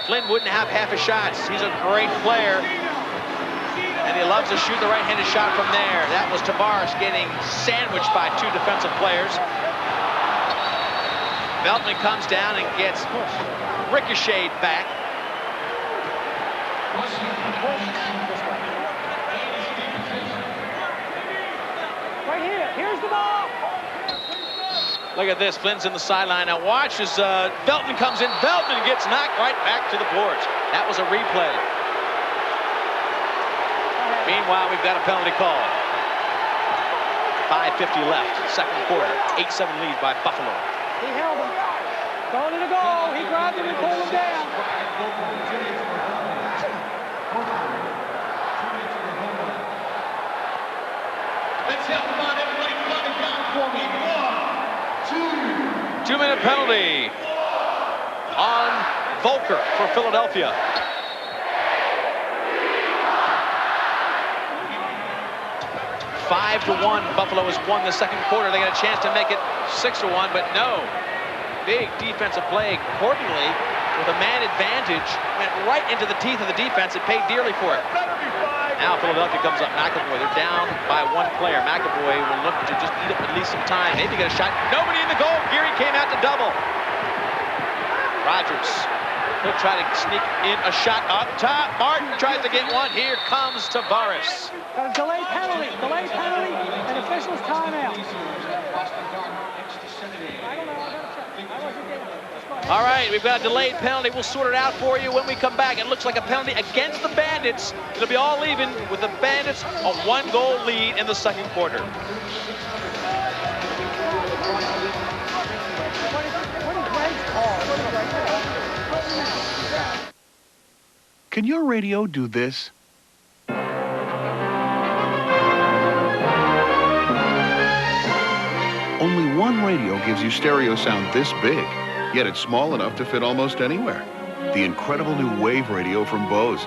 Flynn wouldn't have half his shots. He's a great player. And he loves to shoot the right-handed shot from there. That was Tavares getting sandwiched by 2 defensive players. Veltman comes down and gets ricocheted back. Right here. Here's the ball. Look at this. Flynn's in the sideline. Now watch as Veltman comes in. Veltman gets knocked right back to the boards. That was a replay. Meanwhile, we've got a penalty call. 5:50 left, second quarter. 8-7 lead by Buffalo. He held him. Going to the goal. He grabbed him and pulled him down. Let's help him out, everybody. Bloody count for me. 1, 2. 2-minute penalty on Volker for Philadelphia. 5-1. Buffalo has won the second quarter. They got a chance to make it 6-1, but no. Big defensive play. Importantly, with a man advantage, went right into the teeth of the defense and paid dearly for it. Now Philadelphia comes up. McAvoy, they're down by one player. McAvoy will look to just eat up at least some time. Maybe get a shot. Nobody in the goal. Geary came out to double. Rogers, he'll try to sneak in a shot up top. Martin tries to get one. Here comes Tavares. Got a delayed penalty, and officials timeout. All right, we've got a delayed penalty. We'll sort it out for you when we come back. It looks like a penalty against the Bandits. It'll be all even with the Bandits a 1-goal lead in the second quarter. Can your radio do this? Only one radio gives you stereo sound this big, yet it's small enough to fit almost anywhere. The incredible new Wave radio from Bose.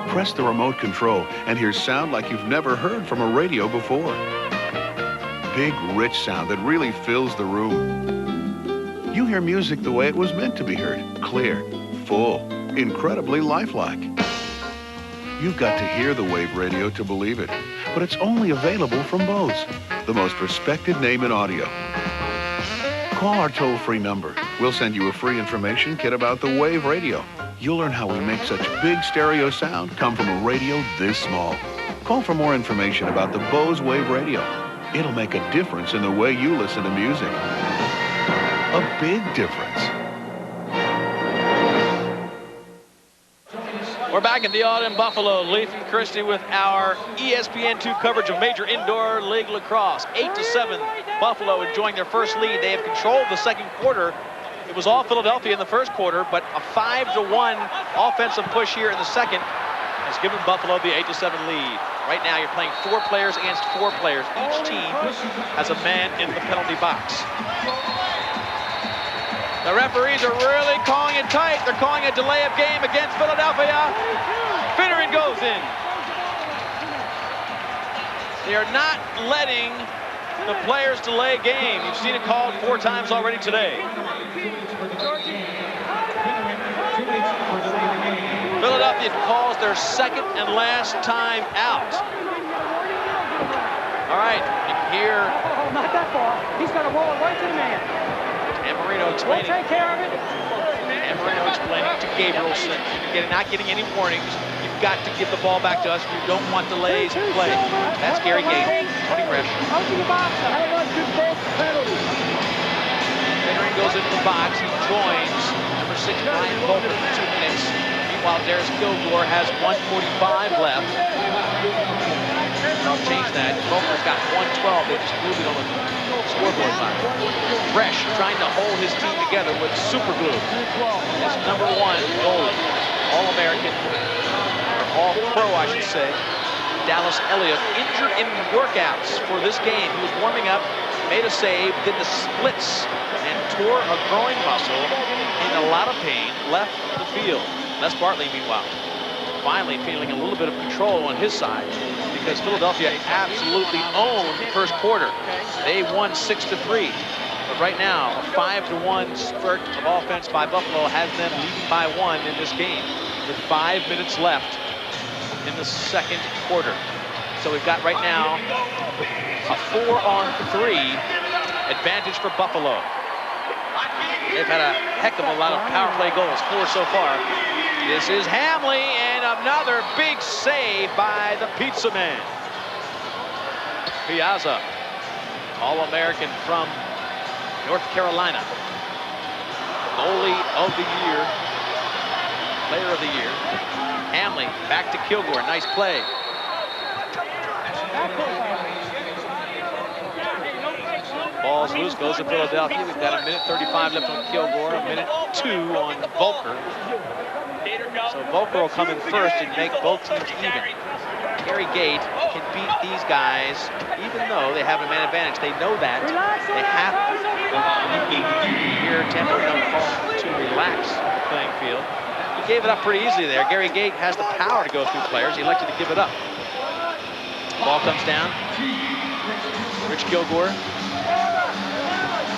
Press the remote control and hear sound like you've never heard from a radio before. Big, rich sound that really fills the room. You hear music the way it was meant to be heard. Clear, full, incredibly lifelike. You've got to hear the Wave radio to believe it, but it's only available from Bose, the most respected name in audio. Call our toll-free number. We'll send you a free information kit about the Wave radio. You'll learn how we make such big stereo sound come from a radio this small. Call for more information about the Bose Wave radio. It'll make a difference in the way you listen to music. A big difference. We're back at the Auditorium in Buffalo. Leaf and Christie with our ESPN2 coverage of Major Indoor League Lacrosse. 8-7, Buffalo enjoying their first lead. They have controlled the second quarter. It was all Philadelphia in the first quarter, but a 5-1 offensive push here in the second has given Buffalo the 8-7 lead. Right now, you're playing 4 players against 4 players. Each team has a man in the penalty box. The referees are really calling it tight. They're calling a delay of game against Philadelphia. Finneran goes in. They are not letting the players delay game. You've seen it called 4 times already today. Philadelphia calls their second and last time out. All right, here. Oh, not that far. He's going to roll it right to the man. Marino explaining. We'll take care of it. Marino explaining to Gabrielson. You're not getting any warnings. You've got to give the ball back to us. You don't want delays in play. That's Gary Gait. Tony Resch. Finneran goes into the box. He joins number 6, Ryan Volker, for 2 minutes. Meanwhile, Darius Kilgore has 1:45 left. I'll change that. Volker's got 1:12. They just moved it on the scoreboard line. Resch trying to hold his team together with super glue. His number 1 goalie, All-American, or All-Pro, I should say, Dallas Eliuk, injured in workouts for this game. He was warming up, made a save, did the splits, and tore a groin muscle in a lot of pain, left the field. Les Bartley, meanwhile, finally feeling a little bit of control on his side, because Philadelphia absolutely owned the first quarter. They won 6-3. But right now, a 5-1 spurt of offense by Buffalo has them leading by 1 in this game with 5 minutes left in the second quarter. So we've got right now a 4-on-3 advantage for Buffalo. They've had a heck of a lot of power play goals, 4 so far. This is Hamley, and another big save by the Pizza Man. Piazza, All-American from North Carolina. Goalie of the year, player of the year. Hamley back to Kilgore, nice play. Ball's loose, goes to Philadelphia. We've got 1:35 left on Kilgore, 1:02 on Volker. So Volker will come in first and make both teams even. Gary Gait can beat these guys, even though they have a man advantage. They know that. They have to. Here, Tampa called to relax the playing field. He gave it up pretty easily there. Gary Gait has the power to go through players. He elected to give it up. Ball comes down. Rich Kilgore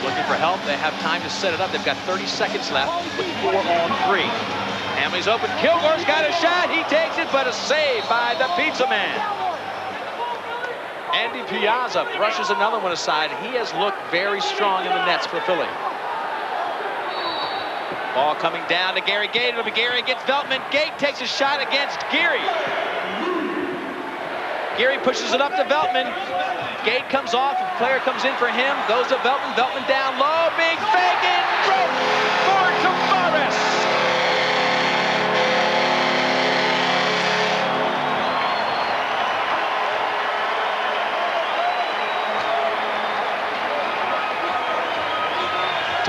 looking for help. They have time to set it up. They've got 30 seconds left with 4-on-3. Hamley's open. Kilgore's got a shot. He takes it, but a save by the Pizza Man. Andy Piazza brushes another one aside. He has looked very strong in the nets for Philly. Ball coming down to Gary Gait. It'll be Gary against Veltman. Gait takes a shot against Geary. Geary pushes it up to Veltman. Gait comes off. A player comes in for him. Goes to Veltman. Veltman down low. Big fake and broke for Tavares.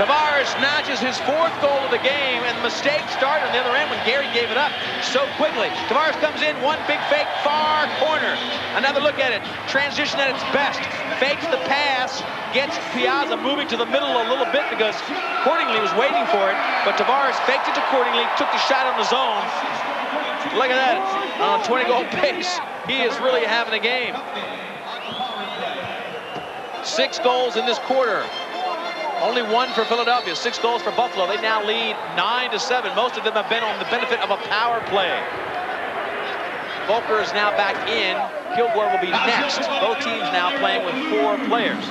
Tavares notches his 4th goal of the game, and the mistake started on the other end when Gary gave it up so quickly. Tavares comes in, one big fake, far corner. Another look at it. Transition at its best. Fakes the pass, gets Piazza moving to the middle a little bit because Cordingley was waiting for it, but Tavares faked it to Cordingley, took the shot on his own. Look at that, on a 20-goal pace. He is really having a game. 6 goals in this quarter. Only 1 for Philadelphia, 6 goals for Buffalo. They now lead 9-7. Most of them have been on the benefit of a power play. Volker is now back in. Kilgore will be next. Both teams now playing with 4 players.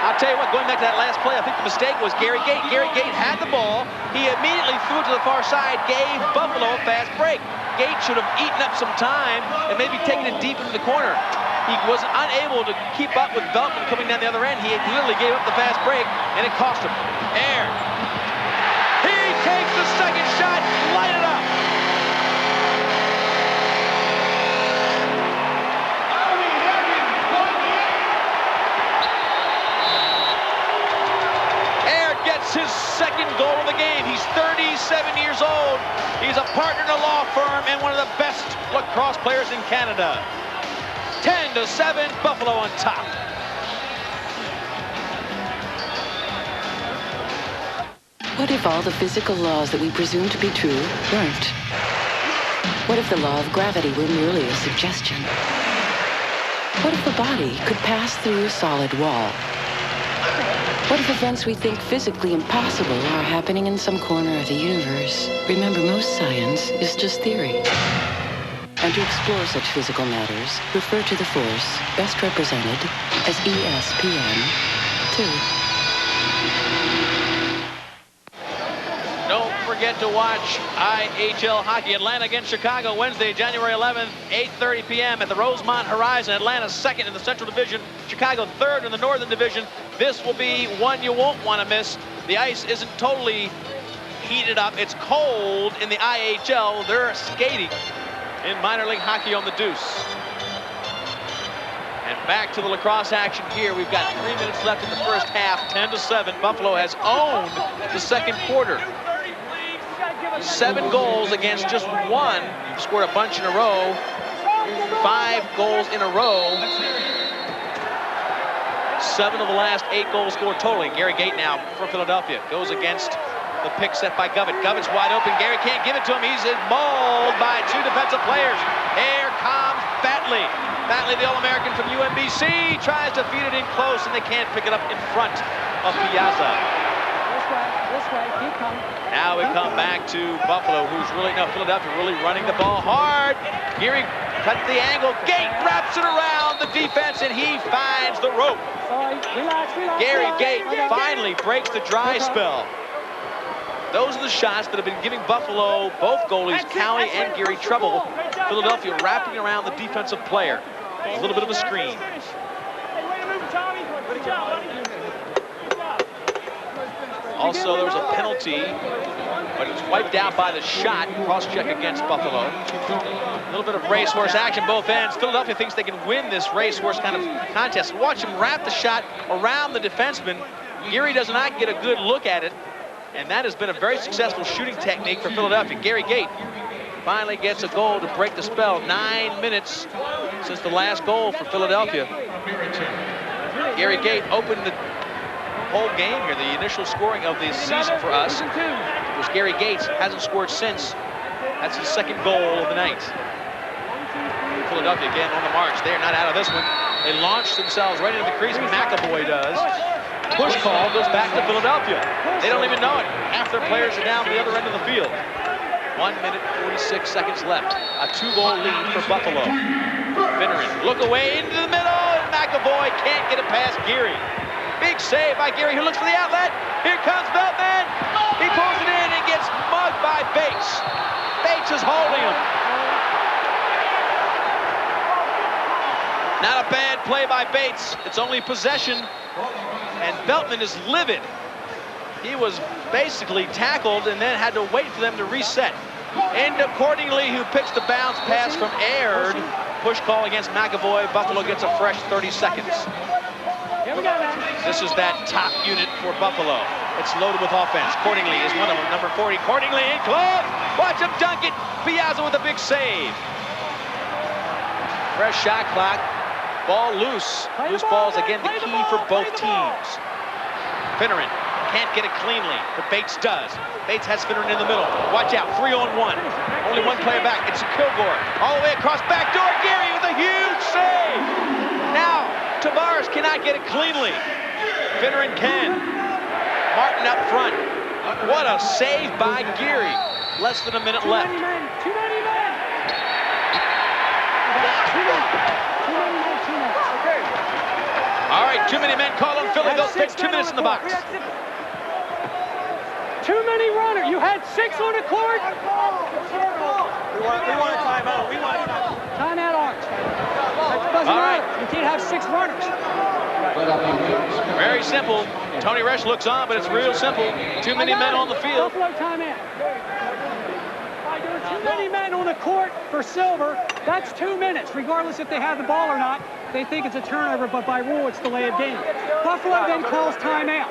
I'll tell you what, going back to that last play, I think the mistake was Gary Gait. Gary Gait had the ball. He immediately threw it to the far side, gave Buffalo a fast break. Gait should have eaten up some time and maybe taken it deep into the corner. He was unable to keep up with Veltman coming down the other end. He literally gave up the fast break, and it cost him. Air. He takes the second shot, light it up. Air gets his 2nd goal of the game. He's 37 years old. He's a partner in a law firm and one of the best lacrosse players in Canada. 10-7, Buffalo on top. What if all the physical laws that we presume to be true weren't? What if the law of gravity were merely a suggestion? What if the body could pass through a solid wall? What if events we think physically impossible are happening in some corner of the universe? Remember, most science is just theory. And to explore such physical matters, refer to the force best represented as ESPN2. Don't forget to watch IHL hockey. Atlanta against Chicago Wednesday, January 11th, 8:30 p.m. at the Rosemont Horizon. Atlanta 2nd in the Central Division, Chicago 3rd in the Northern Division. This will be one you won't want to miss. The ice isn't totally heated up. It's cold in the IHL. They're skating in minor league hockey on the Deuce. And back to the lacrosse action here. We've got 3 minutes left in the first half, 10-7. Buffalo has owned the 2nd quarter. 7 goals against just 1. Scored a bunch in a row. 5 goals in a row. 7 of the last 8 goals scored totally. Gary Gait now for Philadelphia goes against the pick set by Govett. Govett's wide open. Gary can't give it to him. He's mauled by 2 defensive players. Here comes Bartley. Bartley, the All-American from UMBC, tries to feed it in close, and they can't pick it up in front of Piazza. This way, keep coming. Now we come back to Buffalo, Philadelphia really running the ball hard. Geary cuts the angle. Gait wraps it around the defense, and he finds the rope. Relax. Gary Gait finally breaks the dry spell. Those are the shots that have been giving Buffalo, both goalies, Cowie and Geary, trouble. Philadelphia wrapping around the defensive player. A little bit of a screen. Also, there was a penalty, but it was wiped out by the shot. Cross-check against Buffalo. A little bit of racehorse action both ends. Philadelphia thinks they can win this racehorse kind of contest. Watch him wrap the shot around the defenseman. Geary does not get a good look at it, and that has been a very successful shooting technique for Philadelphia. Gary Gait finally gets a goal to break the spell. 9 minutes since the last goal for Philadelphia. Gary Gait opened the whole game here, the initial scoring of the season for us. It was Gary Gait, hasn't scored since. That's his 2nd goal of the night. Philadelphia again on the march. They're not out of this one. They launch themselves right into the crease. McAvoy does. Push call goes back to Philadelphia. They don't even know it. Half their players are down the other end of the field. 1 minute, 46 seconds left. A 2-goal lead for Buffalo. Finneran look away into the middle, and McAvoy can't get it past Geary. Big save by Geary, who looks for the outlet. Here comes Veltman. He pulls it in and gets mugged by Bates. Bates is holding him. Not a bad play by Bates. It's only possession, and Veltman is livid. He was basically tackled and then had to wait for them to reset. And accordingly, who picks the bounce pass from Aird. Push call against McAvoy. Buffalo gets a fresh 30 seconds. This is that top unit for Buffalo. It's loaded with offense. Cordingley is one of them, number 40. Cordingley in close. Watch him dunk it. Piazza with a big save. Fresh shot clock. Ball loose. Loose ball's again the key for both teams. Finneran can't get it cleanly, but Bates does. Bates has Finneran in the middle. Watch out, 3-on-1. Only one player back. It's Kilgore. All the way across back door. Geary with a huge save. Now, Tavares cannot get it cleanly. Finneran can. Martin up front. What a save by Geary. Less than a minute left. Too many men. All right, too many men call on Philly. They'll spend 2 minutes in the box. Too many runners. You had 6 on the court. We want a timeout. We want a timeout. Timeout, Orange. That doesn't matter. You can't have 6 runners. Very simple. Tony Resch looks on, but it's real simple. Too many men on the field. Buffalo timeout. There are too many men on the court for Silver. That's 2 minutes, regardless if they have the ball or not. They think it's a turnover, but by rule, it's delay of game. Buffalo then calls timeout.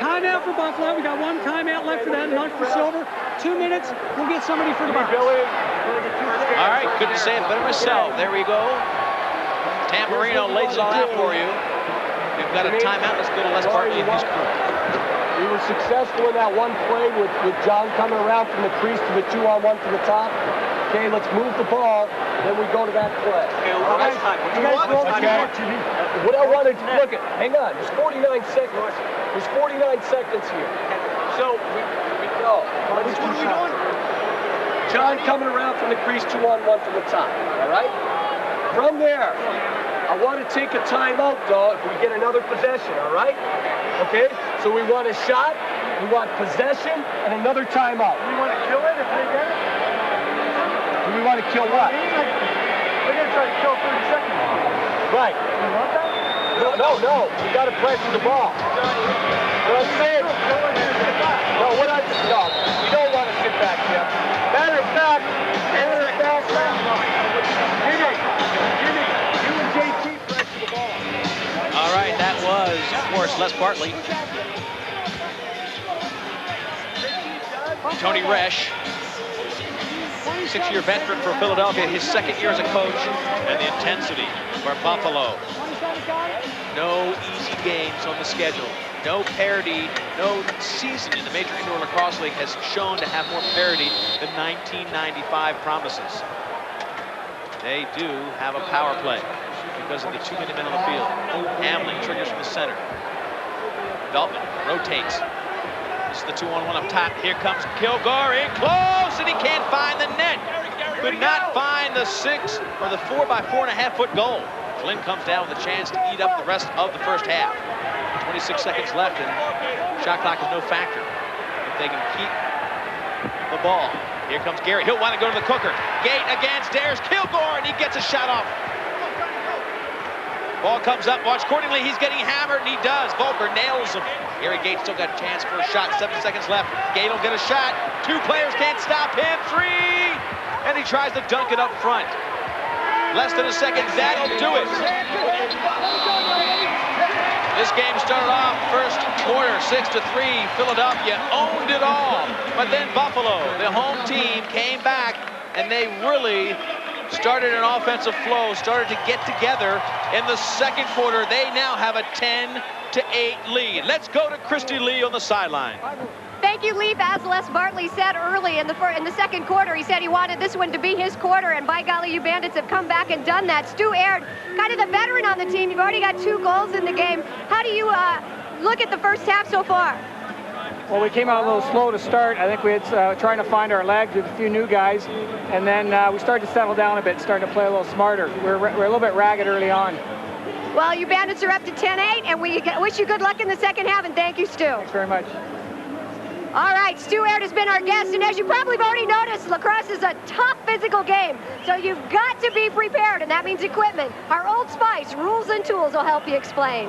Timeout for Buffalo. We got 1 timeout left for that, none for Silver. 2 minutes. We'll get somebody for the box. All right, couldn't say it better myself. There we go. Tamburino lays it all out for you. We've got a timeout. Let's go to Les Bartley and his crew. We were successful in that one play with John coming around from the crease to the 2-on-1 to the top. Okay, let's move the ball, then we go to that play. Okay, last time. What I wanted to look at, hang on, there's 49 seconds. There's 49 seconds here. So, we go. Which one are we doing? John coming around from the crease 2-on-1 from the top, all right? From there, I want to take a timeout, though, if we get another possession, all right? Okay, so we want a shot, we want possession, and another timeout. We want to kill it if they get it? Do we want to kill what? We're going to try to kill 30 seconds. Right. You want that? No. You got to pressure the ball. What I'm saying? No, you don't want to sit back, Jeff. Matter of fact, Jimmy, you and JT pressure the ball. All right, that was, of course, Les Bartley. Tony Resch, 6-year veteran for Philadelphia, his 2nd year as a coach, and the intensity for Buffalo. No easy games on the schedule. No parity, no season in the Major Indoor Lacrosse League has shown to have more parity than 1995 promises. They do have a power play because of the too many men on the field. Hamlin triggers from the center. Veltman rotates. This is the 2-on-1 up top. Here comes Kilgore in close, and he can't find the net. Could not find the 6 or the 4 by 4.5 foot goal. Flynn comes down with a chance to eat up the rest of the first half. 26 seconds left, and shot clock is no factor if they can keep the ball. Here comes Gary. He'll want to go to the cooker. Gait against Dares Kilgore, and he gets a shot off. Ball comes up. Watch Cordingley. He's getting hammered, and he does. Volker nails him. Gary Gait still got a chance for a shot. 7 seconds left. Gait will get a shot. 2 players can't stop him. 3, and he tries to dunk it up front. Less than a second. That'll do it. This game started off first quarter 6-3. Philadelphia owned it all. But then Buffalo, the home team, came back, and they really started an offensive flow, started to get together in the second quarter. They now have a 10-8 lead. Let's go to Christy Lee on the sideline. Thank you, Leaf. As Les Bartley said early in the second quarter, he said he wanted this one to be his quarter, and by golly, you Bandits have come back and done that. Stu Aird, kind of the veteran on the team. You've already got 2 goals in the game. How do you look at the first half so far? Well, we came out a little slow to start. I think we had trying to find our legs with a few new guys, and then we started to settle down a bit, starting to play a little smarter. We're a little bit ragged early on. Well, you Bandits are up to 10-8, and we wish you good luck in the second half, and thank you, Stu. Thanks very much. All right, Stu Aird has been our guest, and as you probably have already noticed, lacrosse is a tough physical game, so you've got to be prepared, and that means equipment. Our Old Spice rules and tools will help you explain.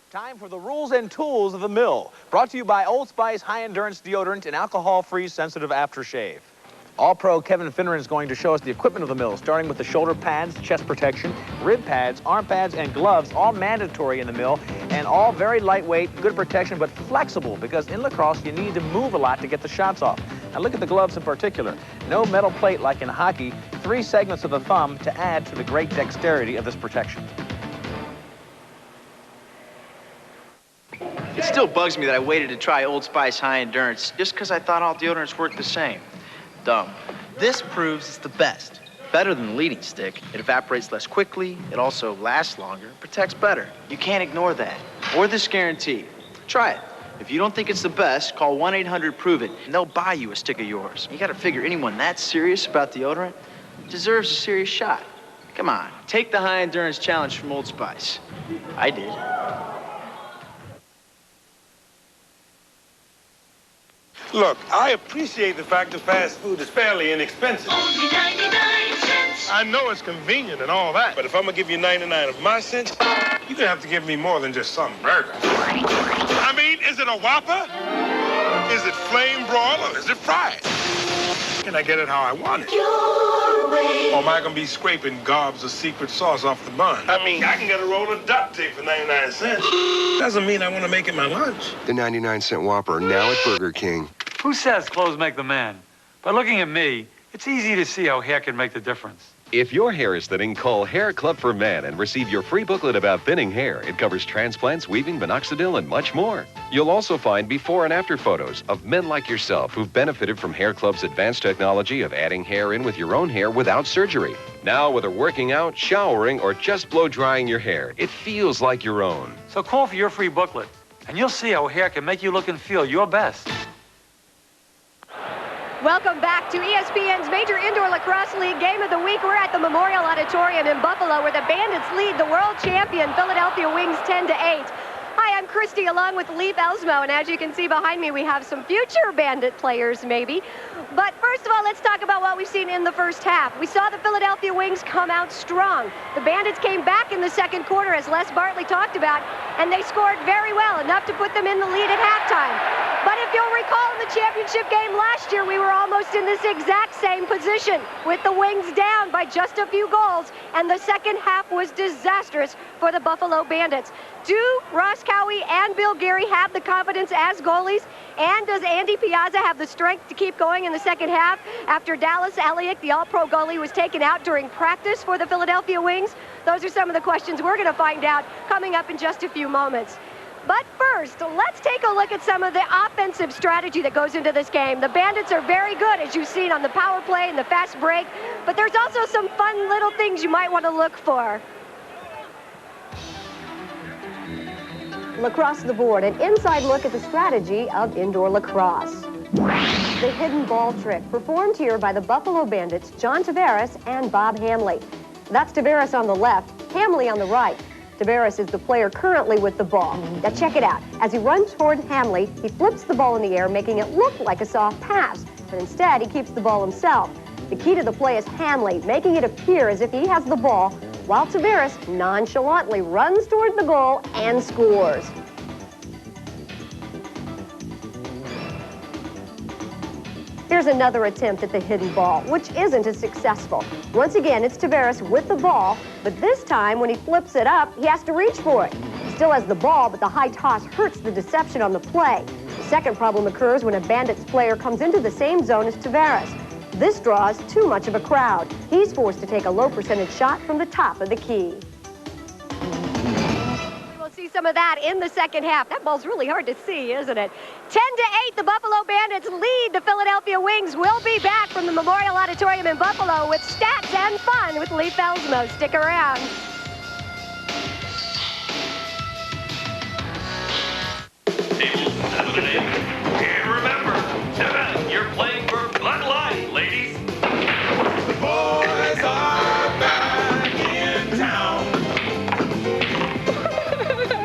Time for the rules and tools of the mill. Brought to you by Old Spice High Endurance Deodorant and Alcohol-Free Sensitive Aftershave. All-Pro Kevin Finneran is going to show us the equipment of the mill, starting with the shoulder pads, chest protection, rib pads, arm pads, and gloves, all mandatory in the mill, and all very lightweight, good protection, but flexible, because in lacrosse, you need to move a lot to get the shots off. Now look at the gloves in particular. No metal plate like in hockey, 3 segments of the thumb to add to the great dexterity of this protection. It still bugs me that I waited to try Old Spice High Endurance just because I thought all deodorants worked the same. Dumb. This proves it's the best. Better than the leading stick. It evaporates less quickly. It also lasts longer. Protects better. You can't ignore that. Or this guarantee. Try it. If you don't think it's the best, call 1-800-PROVE-IT, and they'll buy you a stick of yours. You gotta figure anyone that serious about deodorant deserves a serious shot. Come on, take the High Endurance Challenge from Old Spice. I did. Look, I appreciate the fact that fast food is fairly inexpensive. Only 99 cents. I know it's convenient and all that, but if I'm gonna give you 99 of my cents, you're gonna have to give me more than just some burger. I mean, is it a Whopper? Is it flame broiled or is it fried? Can I get it how I want it? Your way. Or am I gonna be scraping gobs of secret sauce off the bun? I mean, I can get a roll of duct tape for 99 cents. Doesn't mean I want to make it my lunch. The 99-cent Whopper, now at Burger King. Who says clothes make the man? By looking at me, it's easy to see how hair can make the difference. If your hair is thinning, call Hair Club for Men and receive your free booklet about thinning hair. It covers transplants, weaving, minoxidil, and much more. You'll also find before and after photos of men like yourself who've benefited from Hair Club's advanced technology of adding hair in with your own hair without surgery. Now, whether working out, showering, or just blow drying your hair, it feels like your own. So call for your free booklet, and you'll see how hair can make you look and feel your best. Welcome back to ESPN's Major Indoor Lacrosse League Game of the Week. We're at the Memorial Auditorium in Buffalo, where the Bandits lead the world champion Philadelphia Wings 10-8. Hi, I'm Christy, along with Leif Elsmo, and as you can see behind me, we have some future Bandit players, maybe. But first of all, let's talk about what we've seen in the first half. We saw the Philadelphia Wings come out strong. The Bandits came back in the second quarter, as Les Bartley talked about, and they scored very well, enough to put them in the lead at halftime. But if you'll recall, in the championship game last year, we were almost in this exact same position, with the Wings down by just a few goals, and the second half was disastrous for the Buffalo Bandits. Do Ross Cowie and Bill Geary have the confidence as goalies? And does Andy Piazza have the strength to keep going in the second half after Dallas Eliuk, the all-pro goalie, was taken out during practice for the Philadelphia Wings? Those are some of the questions we're going to find out coming up in just a few moments. But first, let's take a look at some of the offensive strategy that goes into this game. The Bandits are very good, as you've seen on the power play and the fast break, but there's also some fun little things you might want to look for. Lacrosse the board, an inside look at the strategy of indoor lacrosse. The hidden ball trick, performed here by the Buffalo Bandits, John Tavares and Bob Hamley. That's Tavares on the left, Hamley on the right. Tavares is the player currently with the ball. Now check it out. As he runs toward Hamley, he flips the ball in the air, making it look like a soft pass. But instead, he keeps the ball himself. The key to the play is Hamley, making it appear as if he has the ball, while Tavares nonchalantly runs toward the goal and scores. Here's another attempt at the hidden ball, which isn't as successful. Once again, it's Tavares with the ball, but this time when he flips it up, he has to reach for it. He still has the ball, but the high toss hurts the deception on the play. The second problem occurs when a Bandits player comes into the same zone as Tavares. This draws too much of a crowd. He's forced to take a low percentage shot from the top of the key. see some of that in the second half. That ball's really hard to see, isn't it? 10-8, the Buffalo Bandits lead the Philadelphia Wings. We'll be back from the Memorial Auditorium in Buffalo with stats and fun with Leif Elsmo. Stick around. Table 7 and 8. And remember, you're playing for Bud Light, ladies. The boys are back in town.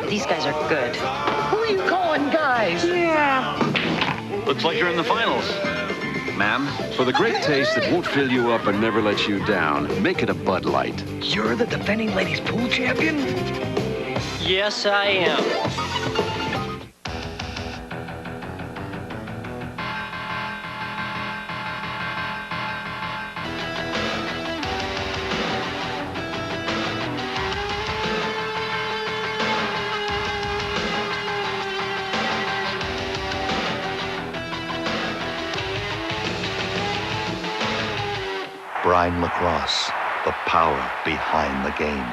These guys are good. Who are you calling guys? Yeah. Looks like you're in the finals. Ma'am, for the great taste that won't fill you up and never let you down, make it a Bud Light. You're the defending ladies pool champion? Yes, I am. Brine Lacrosse, the power behind the game.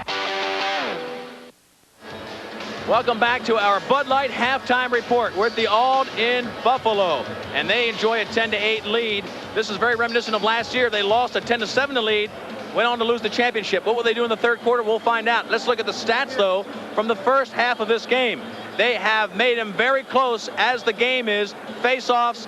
Welcome back to our Bud Light halftime report. We're at the Aud in Buffalo, and they enjoy a 10-8 lead. This is very reminiscent of last year. They lost a 10-7 lead, went on to lose the championship. What will they do in the third quarter? We'll find out. Let's look at the stats, though, from the first half of this game. They have made them very close as the game is. Face-offs,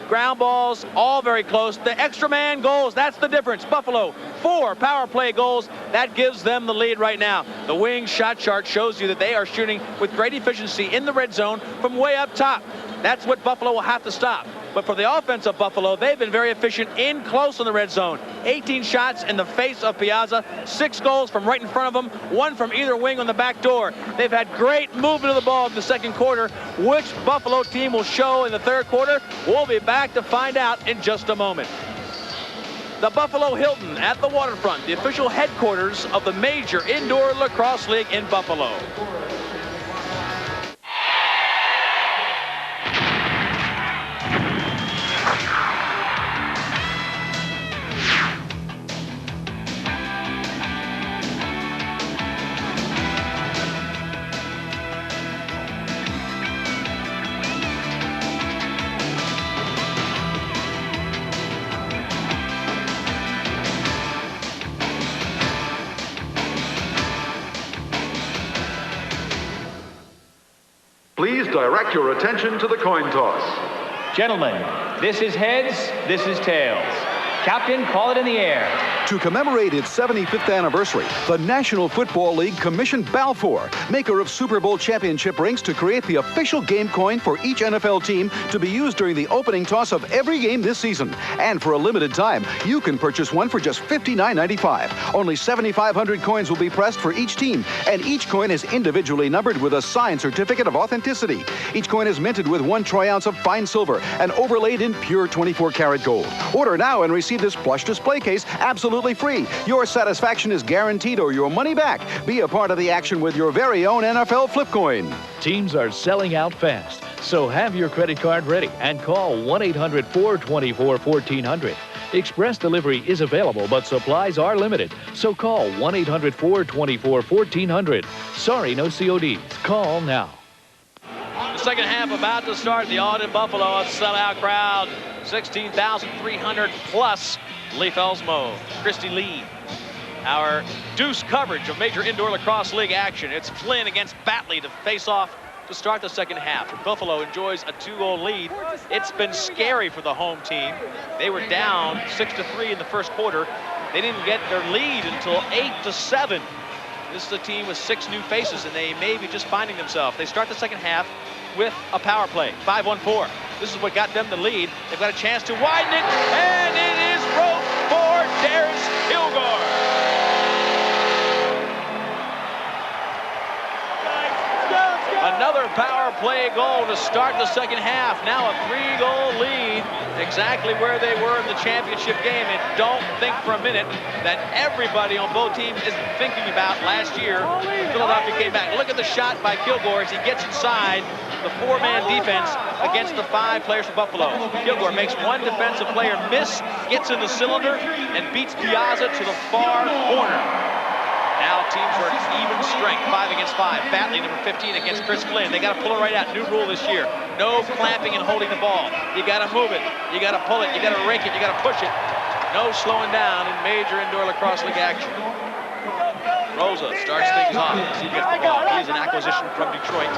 ground balls, all very close. The extra man goals, that's the difference. Buffalo, 4 power play goals. That gives them the lead right now. The Wings shot chart shows you that they are shooting with great efficiency in the red zone from way up top. That's what Buffalo will have to stop. But for the offense of Buffalo, they've been very efficient in close in the red zone. 18 shots in the face of Piazza, 6 goals from right in front of them, 1 from either wing on the back door. They've had great movement of the ball in the second quarter. Which Buffalo team will show in the third quarter? We'll be back to find out in just a moment. The Buffalo Hilton at the waterfront, the official headquarters of the Major Indoor Lacrosse League in Buffalo. Please direct your attention to the coin toss. Gentlemen, this is heads, this is tails. Captain, call it in the air. To commemorate its 75th anniversary, the National Football League commissioned Balfour, maker of Super Bowl championship rings, to create the official game coin for each NFL team to be used during the opening toss of every game this season. And for a limited time, you can purchase one for just $59.95. Only 7,500 coins will be pressed for each team, and each coin is individually numbered with a signed certificate of authenticity. Each coin is minted with 1 troy ounce of fine silver and overlaid in pure 24-karat gold. Order now and receive this plush display case absolutely free. Your satisfaction is guaranteed or your money back. Be a part of the action with your very own NFL flip coin. Teams are selling out fast, so have your credit card ready and call 1-800-424-1400. Express delivery is available, but supplies are limited, so call 1-800-424-1400. Sorry, no CODs. Call now. The second half about to start. The Aud in Buffalo, a sellout crowd, 16,300 plus. Leif Elsmo, Christy Lee. Our deuce coverage of Major Indoor Lacrosse League action. It's Flynn against Bartley to face off to start the second half. Buffalo enjoys a 2-goal lead. It's been scary for the home team. They were down 6-3 in the first quarter. They didn't get their lead until 8-7. This is a team with 6 new faces, and they may be just finding themselves. They start the second half with a power play, 5-1-4. This is what got them the lead. They've got a chance to widen it, and it is broke for Darius Kilgore. Another power play goal to start the second half. Now a 3-goal lead, exactly where they were in the championship game. And don't think for a minute that everybody on both teams is thinking about last year. Philadelphia came back. Look at the shot by Kilgore as he gets inside the 4-man defense against the 5 players for Buffalo. Kilgore makes one defensive player miss, gets in the cylinder, and beats Piazza to the far corner. Now teams are even strength, 5 against 5. Bartley, number 15, against Chris Flynn. They got to pull it right out. New rule this year. No clamping and holding the ball. You got to move it. You got to pull it. You got to rake it. You got to push it. No slowing down in Major Indoor Lacrosse League action. Rosa starts things off as he gets the ball. He's an acquisition from Detroit.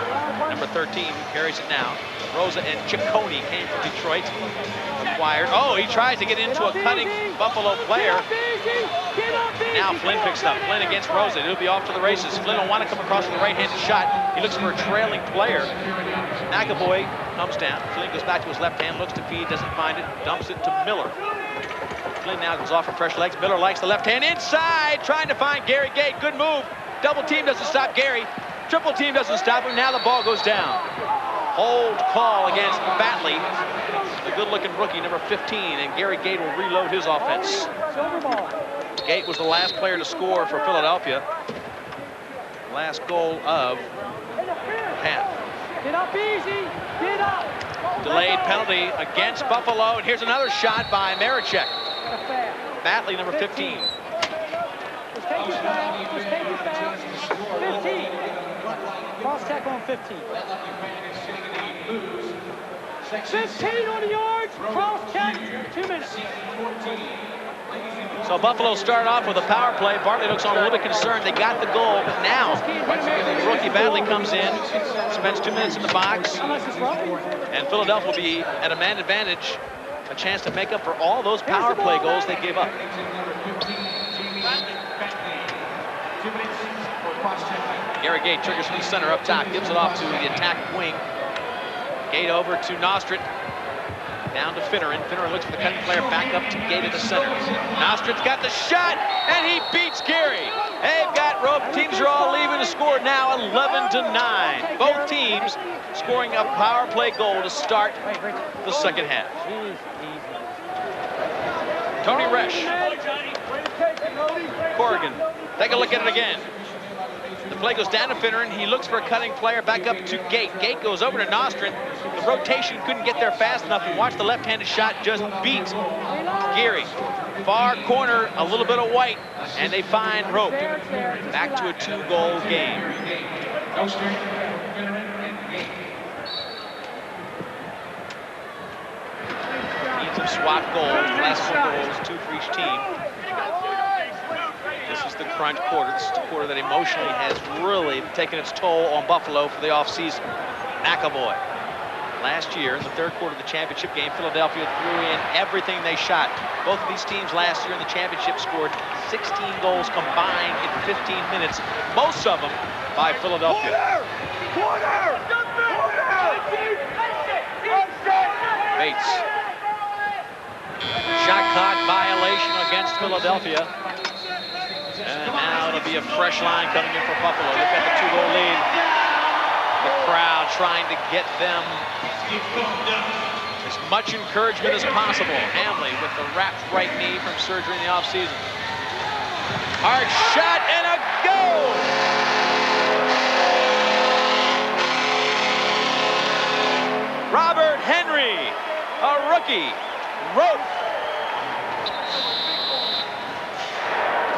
Number 13 carries it now. Rosa and Ciccone came from Detroit. Acquired. Oh, he tries to get into a cutting Buffalo player. Now Flynn picks it up. Flynn against Rosa. He'll be off to the races. Flynn will want to come across with a right-handed shot. He looks for a trailing player. McAvoy comes down. Flynn goes back to his left hand, looks to feed, doesn't find it, dumps it to Miller. Flynn now goes off for fresh legs. Miller likes the left hand inside, trying to find Gary Gait. Good move. Double team doesn't stop Gary. Triple team doesn't stop him. Now the ball goes down. Hold call against Bartley, the good-looking rookie, number 15, and Gary Gait will reload his offense. Gait was the last player to score for Philadelphia. Last goal of half. Get up easy. Get up. Delayed penalty against Buffalo, and here's another shot by Marichek. Bartley, number 15. Just take it back. Just take it back. 15. Cross check on 15. 15 on the yards. Cross check. 2 minutes. So Buffalo started off with a power play. Bartley looks on a little bit concerned. They got the goal, but now rookie Bartley comes in, spends 2 minutes in the box, and Philadelphia will be at a man advantage, a chance to make up for all those power play goals they gave up. Gary Gait triggers from the center up top, gives it off to the attack wing. Gait over to Nostrit. Down to Finneran. Finneran looks for the cutting player, back up to Gait at the center. Nostrit's got the shot, and he beats Gary. They've got rope. Teams are all leaving the score now, 11-9. Both teams scoring a power play goal to start the second half. Tony Resch. Corrigan. Take a look at it again. The play goes down to Finneran. He looks for a cutting player, back up to Gait. Gait goes over to Nostrit. The rotation couldn't get there fast enough, and watch the left-handed shot just beat Gary. Far corner, a little bit of white, and they find rope. Back to a 2-goal game. Needs some swap goals. Last 4 goals, 2 for each team. This is the crunch quarter. This is the quarter that emotionally has really taken its toll on Buffalo for the offseason. McAvoy. Last year, in the third quarter of the championship game, Philadelphia threw in everything they shot. Both of these teams last year in the championship scored 16 goals combined in 15 minutes, most of them by Philadelphia. Bates. Shot clock violation against Philadelphia. And now it'll be a fresh line coming in for Buffalo. They've got the 2-goal lead. The crowd trying to get them as much encouragement as possible. Hamley with the wrapped right knee from surgery in the offseason. Hard shot and a goal! Robert Henry, a rookie, rope.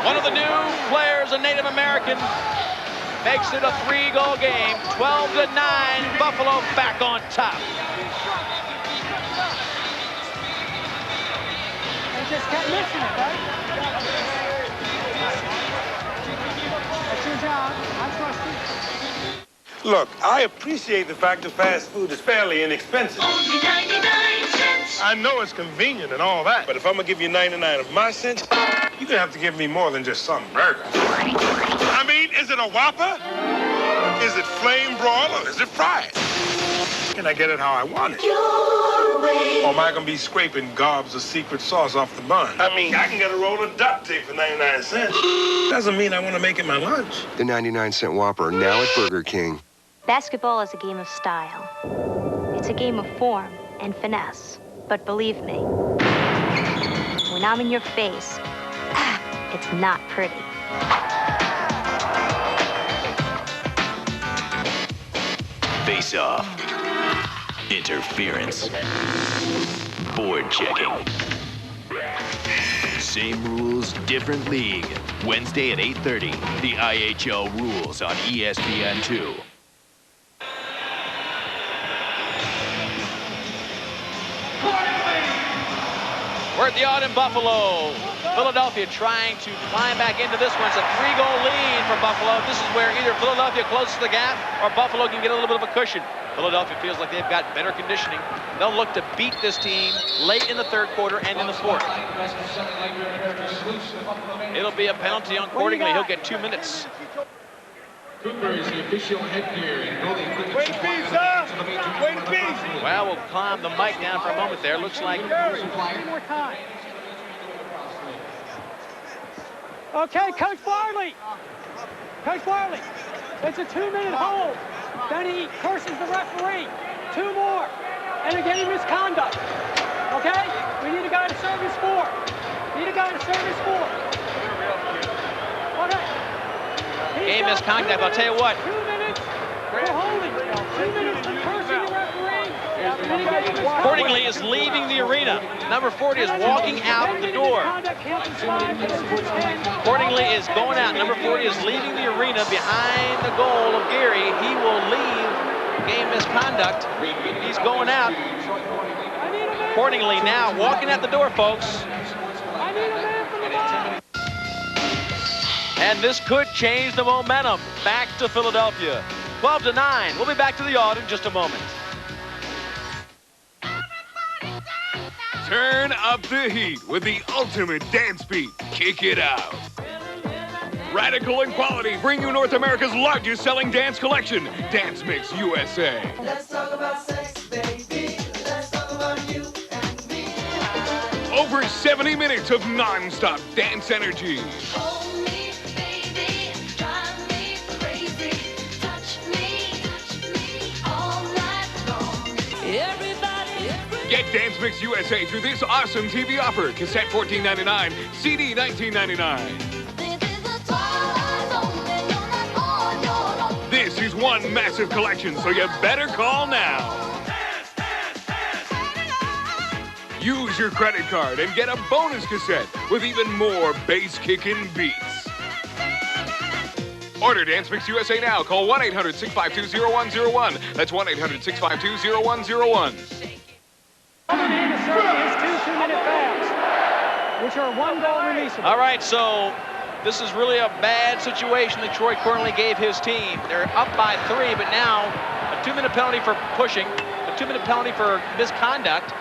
One of the new players, a Native American, makes it a 3-goal game. 12-9, Buffalo back on top. They just kept missing it, right? That's your job. I trust you. Look, I appreciate the fact that fast food is fairly inexpensive. Only 99 cents. I know it's convenient and all that, but if I'm gonna give you 99 of my cents, you're gonna have to give me more than just some burger. I mean, is it a Whopper? Is it flame broil or is it fried? Can I get it how I want it? Or am I gonna be scraping gobs of secret sauce off the bun? I mean, I can get a roll of duct tape for 99 cents. Doesn't mean I want to make it my lunch. The 99-cent Whopper, now at Burger King. Basketball is a game of style. It's a game of form and finesse. But believe me, when I'm in your face, it's not pretty. Face off. Interference. Board checking. Same rules, different league. Wednesday at 8:30. The IHL rules on ESPN2. We're at the Odd in Buffalo. Philadelphia trying to climb back into this one. It's a 3-goal lead for Buffalo. This is where either Philadelphia closes the gap or Buffalo can get a little bit of a cushion. Philadelphia feels like they've got better conditioning. They'll look to beat this team late in the third quarter and in the fourth. It'll be a penalty on Cordingley. He'll get 2 minutes. Cooper is the official headgear in goalie equipment. Wait, Pizza! Wait, Pizza! Well, we'll climb the mic down for a moment there. Looks like... One more time. Okay, Coach Bartley. Coach Bartley, it's a 2-minute hold. Then he curses the referee. 2 more. And again, misconduct. Okay? We need a guy to serve his 4. Need a guy to serve his 4. Okay. Game misconduct, I'll tell you what. 2 minutes for holding. 2 minutes for cursing the referee. Cordingley is leaving the arena. Number 40 is walking out the door. Cordingley is going out. Number 40 is leaving the arena behind the goal of Gary. He will leave. Game misconduct. He's going out. Cordingley now walking out the door, folks. And this could change the momentum. Back to Philadelphia. 12-9. We'll be back to the Odd in just a moment. Turn up the heat with the ultimate dance beat. Kick it out. Radical and quality bring you North America's largest selling dance collection, Dance Mix USA. Let's talk about sex, baby. Let's talk about you and me. Over 70 minutes of non-stop dance energy. Hold me, baby. Drive me crazy. Touch me all night long. Get Dance Mix USA through this awesome TV offer. Cassette $14.99, CD $19.99. This is one massive collection, so you better call now. Use your credit card and get a bonus cassette with even more bass-kicking beats. Order Dance Mix USA now. Call 1-800-652-0101. That's 1-800-652-0101. Other than the serving his 2 2-minute fouls, which are 1-goal releases. All right, so this is really a bad situation that Troy Cordingley gave his team. They're up by 3, but now a 2-minute penalty for pushing, a 2-minute penalty for misconduct,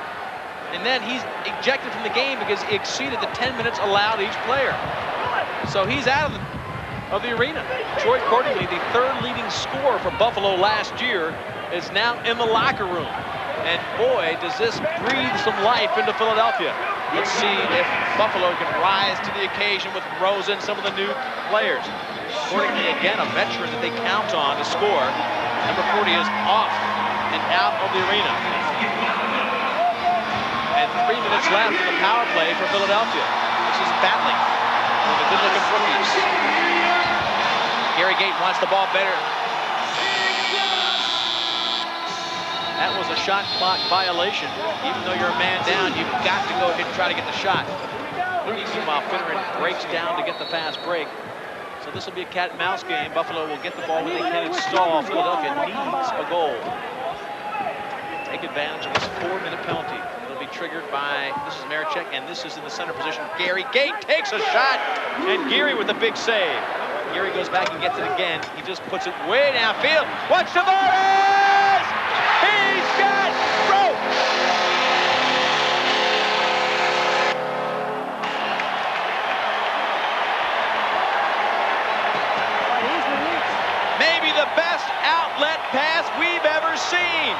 and then he's ejected from the game because he exceeded the 10 minutes allowed each player. So he's out of the arena. Troy Cordingley, the 3rd leading scorer for Buffalo last year, is now in the locker room. And boy, does this breathe some life into Philadelphia. Let's see if Buffalo can rise to the occasion with Rosa and some of the new players. Cordingley, again, a veteran that they count on to score. Number 40 is off and out of the arena. And 3 minutes left in the power play for Philadelphia. This is Bartley with a good-looking rookies. Gary Gait wants the ball better. That was a shot clock violation. Even though you're a man down, you've got to go ahead and try to get the shot. Meanwhile, Finneran breaks down to get the fast break. So this will be a cat and mouse game. Buffalo will get the ball when they can install. Philadelphia needs a goal. Take advantage of this 4-minute penalty. It'll be triggered by, this is Marichek, and this is in the center position. Gary Gait takes a shot, and Gary with a big save. Gary goes back and gets it again. He just puts it way downfield. Watch Tavares! He's got rope! Maybe the best outlet pass we've ever seen.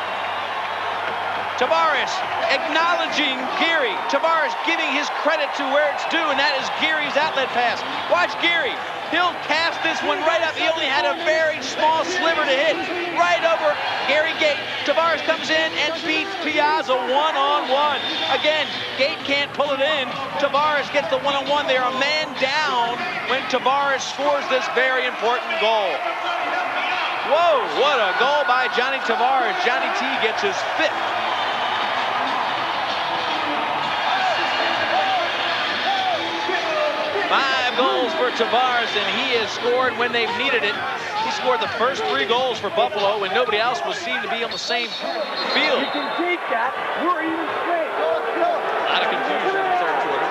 Tavares acknowledging Gary. Tavares giving his credit to where it's due, and that is Gary's outlet pass. Watch Gary. He'll cast this one right up. He only had a very small sliver to hit. Right over Gary Gait. Tavares comes in and beats Piazza one-on-one. Again, Gait can't pull it in. Tavares gets the one-on-one. They are a man down when Tavares scores this very important goal. Whoa, what a goal by Johnny Tavares. Johnny T gets his 5th. Tavares, and he has scored when they've needed it. He scored the first 3 goals for Buffalo when nobody else was seen to be on the same field. You can take that. We're even straight. A lot of confusion in the third quarter.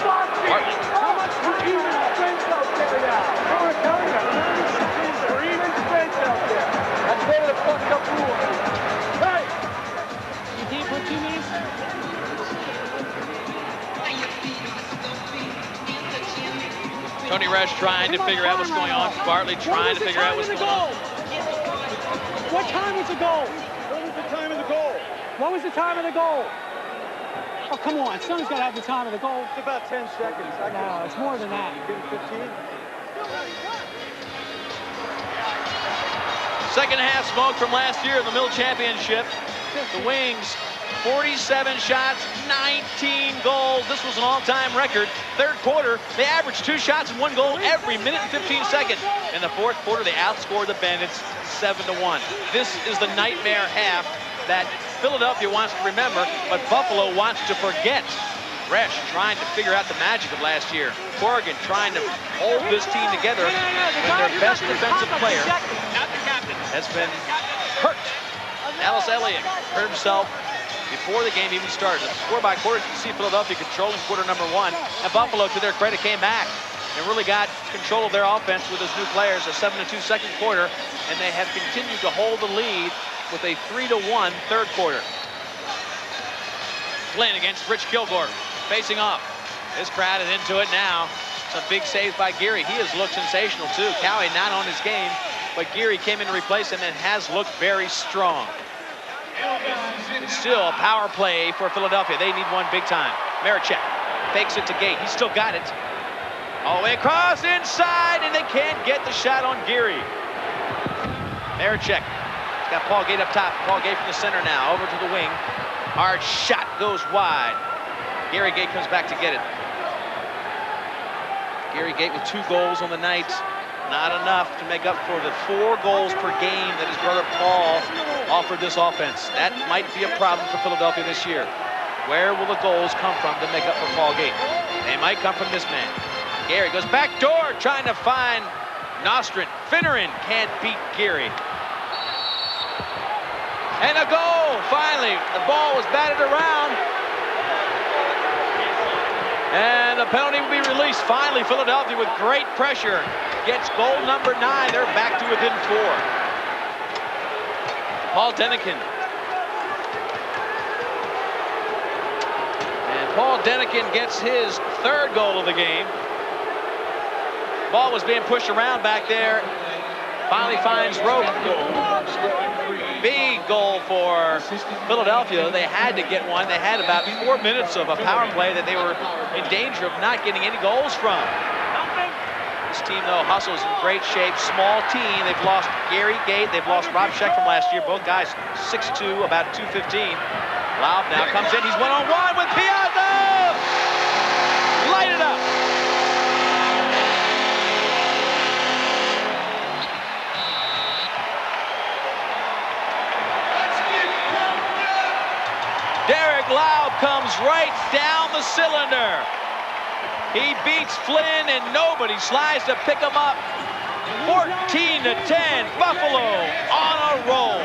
Bartley. How much we're even strength out there now? We're telling you, we're even strength out there. That's one of the fucked up rules. Hey! You can't put 2 minutes? Tony Resch trying to figure out what's going on. Bartley trying to figure out what's going on. What time was the goal? What was the time of the goal? What was the time of the goal? Oh, come on. Someone's got to have the time of the goal. It's about 10 seconds. No, it's more than that. 15? Second half smoke from last year in the Mill Championship. The Wings, 47 shots, 19 goals. This was an all-time record. Third quarter, they averaged 2 shots and 1 goal every minute and 15 seconds. In the fourth quarter, they outscored the Bandits 7-1. This is the nightmare half that Philadelphia wants to remember, but Buffalo wants to forget. Resch trying to figure out the magic of last year. Corrigan trying to hold this team together when their best defensive player has been hurt. Dallas Eliuk hurt himself before the game even started. Quarter by quarter, you can see Philadelphia controlling quarter number 1. And Buffalo, to their credit, came back and really got control of their offense with his new players. A 7-2 second quarter, and they have continued to hold the lead with a 3-1 third quarter. Flynn against Rich Kilgore, facing off. This crowd is into it now. Some big saves by Geary. He has looked sensational too. Cowie not on his game, but Geary came in to replace him and has looked very strong. It's still a power play for Philadelphia. They need one big time. Marichek fakes it to Gait. He's still got it. All the way across inside, and they can't get the shot on Geary. Marichek. Got Paul Gait up top. Paul Gait from the center now. Over to the wing. Hard shot goes wide. Gary Gait comes back to get it. Gary Gait with 2 goals on the night. Not enough to make up for the 4 goals per game that his brother Paul offered this offense. That might be a problem for Philadelphia this year. Where will the goals come from to make up for Paul Gait? They might come from this man. Gary goes back door trying to find Nostrand. Finneran can't beat Gary. And a goal, finally. The ball was batted around. And the penalty will be released. Finally, Philadelphia with great pressure gets goal number 9. They're back to within 4. Paul Denikin. And Paul Denikin gets his 3rd goal of the game. Ball was being pushed around back there. Finally finds Rope. Big goal for Philadelphia. They had to get one. They had about 4 minutes of a power play that they were in danger of not getting any goals from. This team, though, hustles in great shape. Small team. They've lost Gary Gait. They've lost Rob Scheck from last year. Both guys 6'2", about 215. Lauf now comes in. He's one-on-one with Piazza! Light it up! Derek Laub comes right down the cylinder. He beats Flynn, and nobody slides to pick him up. 14-10, Buffalo on a roll.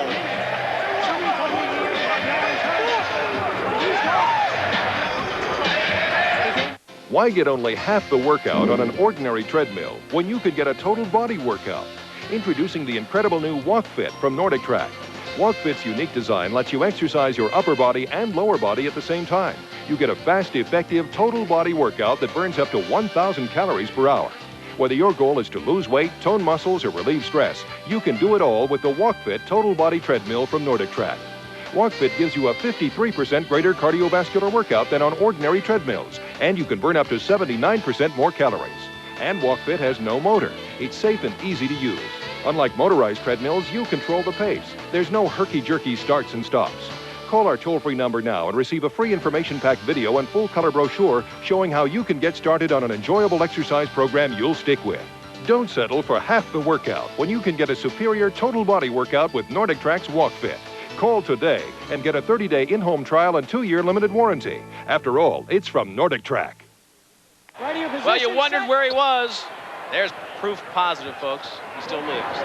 Why get only half the workout on an ordinary treadmill when you could get a total body workout? Introducing the incredible new Walk Fit from Nordic Track. Walk Fit's unique design lets you exercise your upper body and lower body at the same time. You get a fast, effective, total body workout that burns up to 1,000 calories per hour. Whether your goal is to lose weight, tone muscles, or relieve stress, you can do it all with the Walk Fit Total Body Treadmill from Nordic Track. Walk Fit gives you a 53% greater cardiovascular workout than on ordinary treadmills, and you can burn up to 79% more calories. And Walk Fit has no motor. It's safe and easy to use. Unlike motorized treadmills, you control the pace. There's no herky-jerky starts and stops. Call our toll-free number now and receive a free information-packed video and full-color brochure showing how you can get started on an enjoyable exercise program you'll stick with. Don't settle for half the workout when you can get a superior total body workout with Nordic Track's Walk Fit. Call today and get a 30-day in-home trial and 2-year limited warranty. After all, it's from Nordic Track. Ready your position. Well, you wondered where he was. There's proof positive, folks. He still lives.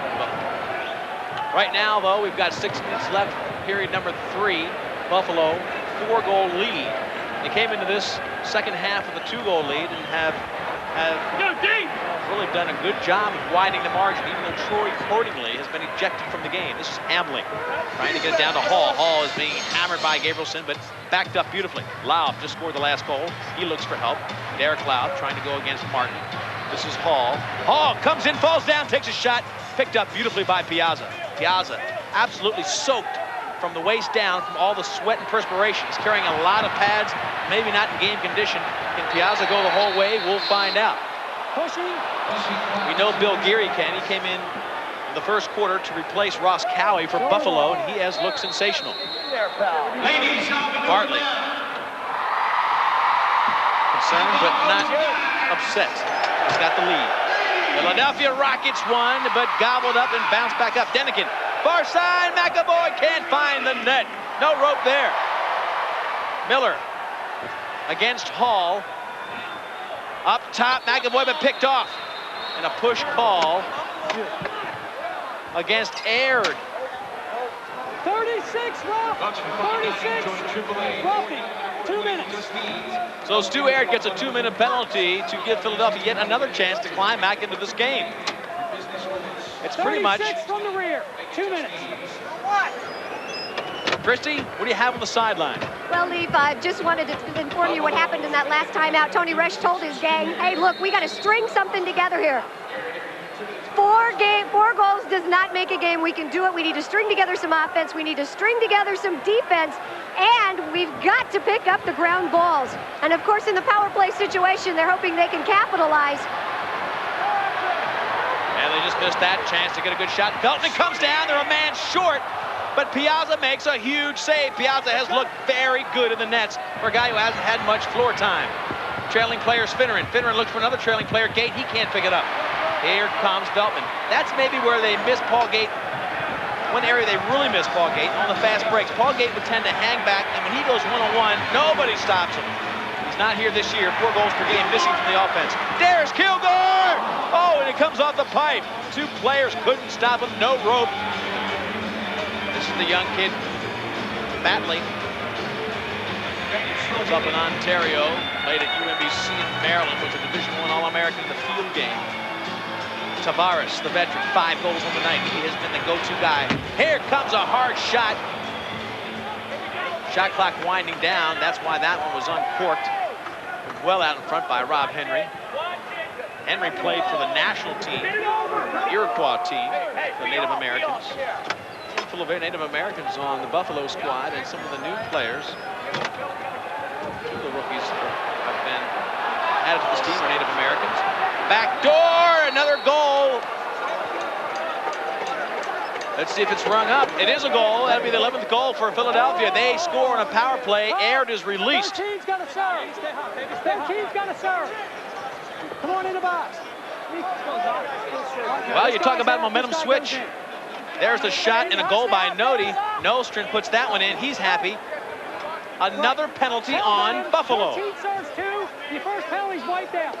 Right now, though, we've got 6 minutes left. Period number 3. Buffalo, 4-goal lead. They came into this second half with a 2-goal lead and have really done a good job of widening the margin, even though Troy Cordingley has been ejected from the game. This is Hamling trying to get it down to Hall. Hall is being hammered by Gabrielson, but backed up beautifully. Laub just scored the last goal. He looks for help. Derek Laub trying to go against Martin. This is Hall. Hall comes in, falls down, takes a shot. Picked up beautifully by Piazza. Piazza absolutely soaked from the waist down from all the sweat and perspiration. He's carrying a lot of pads, maybe not in game condition. Can Piazza go the whole way? We'll find out. Pushing. We know Bill Geary can. He came in the first quarter to replace Ross Cowie for Buffalo, and he has looked sensational. Bartley. Concerned, but not upset. He's got the lead. Philadelphia Rockets won, but gobbled up and bounced back up. Denikin, far side, McAvoy can't find the net. No rope there. Miller against Hall. Up top, McAvoy, but picked off. And a push call against Aird. 36, Rough. 36. Roughing. 2 minutes. So Stu Aird gets a 2-minute penalty to give Philadelphia yet another chance to climb back into this game. It's pretty much 36 from the rear. 2 minutes. Christy, what do you have on the sideline? Well, Leaf, I just wanted to inform you what happened in that last timeout. Tony Resch told his gang, hey, look, we got to string something together here. 4 goals does not make a game. We can do it. We need to string together some offense. We need to string together some defense. And we've got to pick up the ground balls. And, of course, in the power play situation, they're hoping they can capitalize. And they just missed that chance to get a good shot. Veltman comes down. They're a man short. But Piazza makes a huge save. Piazza has looked very good in the nets for a guy who hasn't had much floor time. Trailing player's Finneran. Finneran looks for another trailing player. Gait, he can't pick it up. Here comes Veltman. That's maybe where they miss Paul Gait. One area they really miss Paul Gait on the fast breaks. Paul Gait would tend to hang back, and when he goes one-on-one, nobody stops him. He's not here this year. 4 goals per game, missing from the offense. There's Kilgore! Oh, and it comes off the pipe. 2 players couldn't stop him. No rope. This is the young kid, Bartley. Was up in Ontario, played at UNBC in Maryland, was a Division I All-American in the field game. Tavares, the veteran, 5 goals on the night. He has been the go-to guy. Here comes a hard shot. Shot clock winding down. That's why that one was uncorked. Well out in front by Rob Henry. Henry played for the national team, the Iroquois team, the Native Americans. Full of Native Americans on the Buffalo squad, and some of the new players. 2 of the rookies have been added to this team are Native Americans. Back door, another goal. Let's see if it's rung up. It is a goal. That'll be the 11th goal for Philadelphia. They score on a power play. Aird is released. 13's got to serve. 13's got to serve. Come on in the box. Well, you talk about momentum switch. There's the shot and a goal by Nodi. Nostrin puts that one in. He's happy. Another penalty on Buffalo. 13 serves 2. The first penalty's wiped out.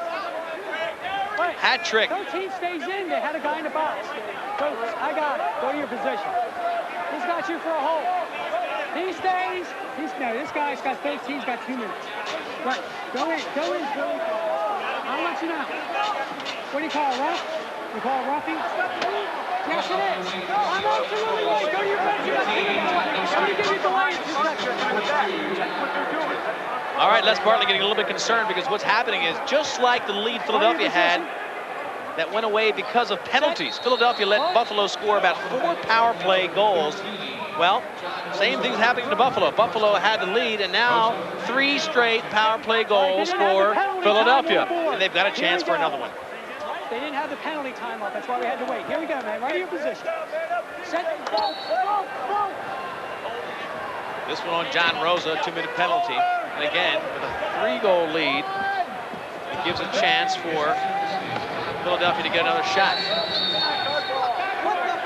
Wait, hat trick. 13 stays in. They had a guy in the box. Coach, I got it. Go to your position. He's got you for a hole. He stays. No, this guy's got 13. He's got 2 minutes. Right. Go in. Go in, Billy. I'll let you know. What do you call it, rough? You call it roughing? Yes, it is. I'm absolutely right. Go to your bench. Let me give you the line. All right, Les Bartley getting a little bit concerned because what's happening is just like the lead Philadelphia had that went away because of penalties. Philadelphia let Buffalo score about 4 power play goals. Well, same thing's happening to Buffalo. Buffalo had the lead, and now 3 straight power play goals for Philadelphia. And they've got a chance for another one. They didn't have the penalty time up. That's why we had to wait. Here we go, man. Right in your position. Set. Go. This one on John Rosa, 2-minute penalty. And again, with a 3-goal lead, it gives a chance for Philadelphia to get another shot.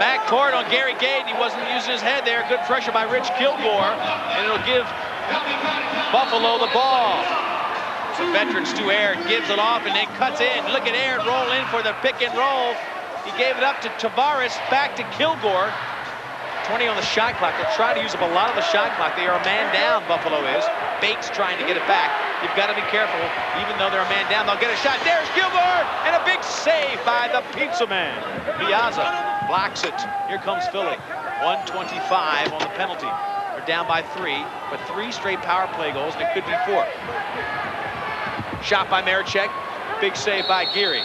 Back court on Gary Gait. He wasn't using his head there. Good pressure by Rich Kilgore. And it'll give Buffalo the ball. Some veterans to Aird, gives it off and then cuts in. Look at Aird roll in for the pick and roll. He gave it up to Tavares, back to Kilgore. 20 on the shot clock. They'll try to use up a lot of the shot clock. They are a man down, Buffalo is. Bates trying to get it back. You've got to be careful. Even though they're a man down, they'll get a shot. There's Kilgore, and a big save by the Pizza Man. Piazza blocks it. Here comes Philly. 125 on the penalty. They're down by 3, but 3 straight power play goals, and it could be 4. Shot by Marichek. Big save by Geary.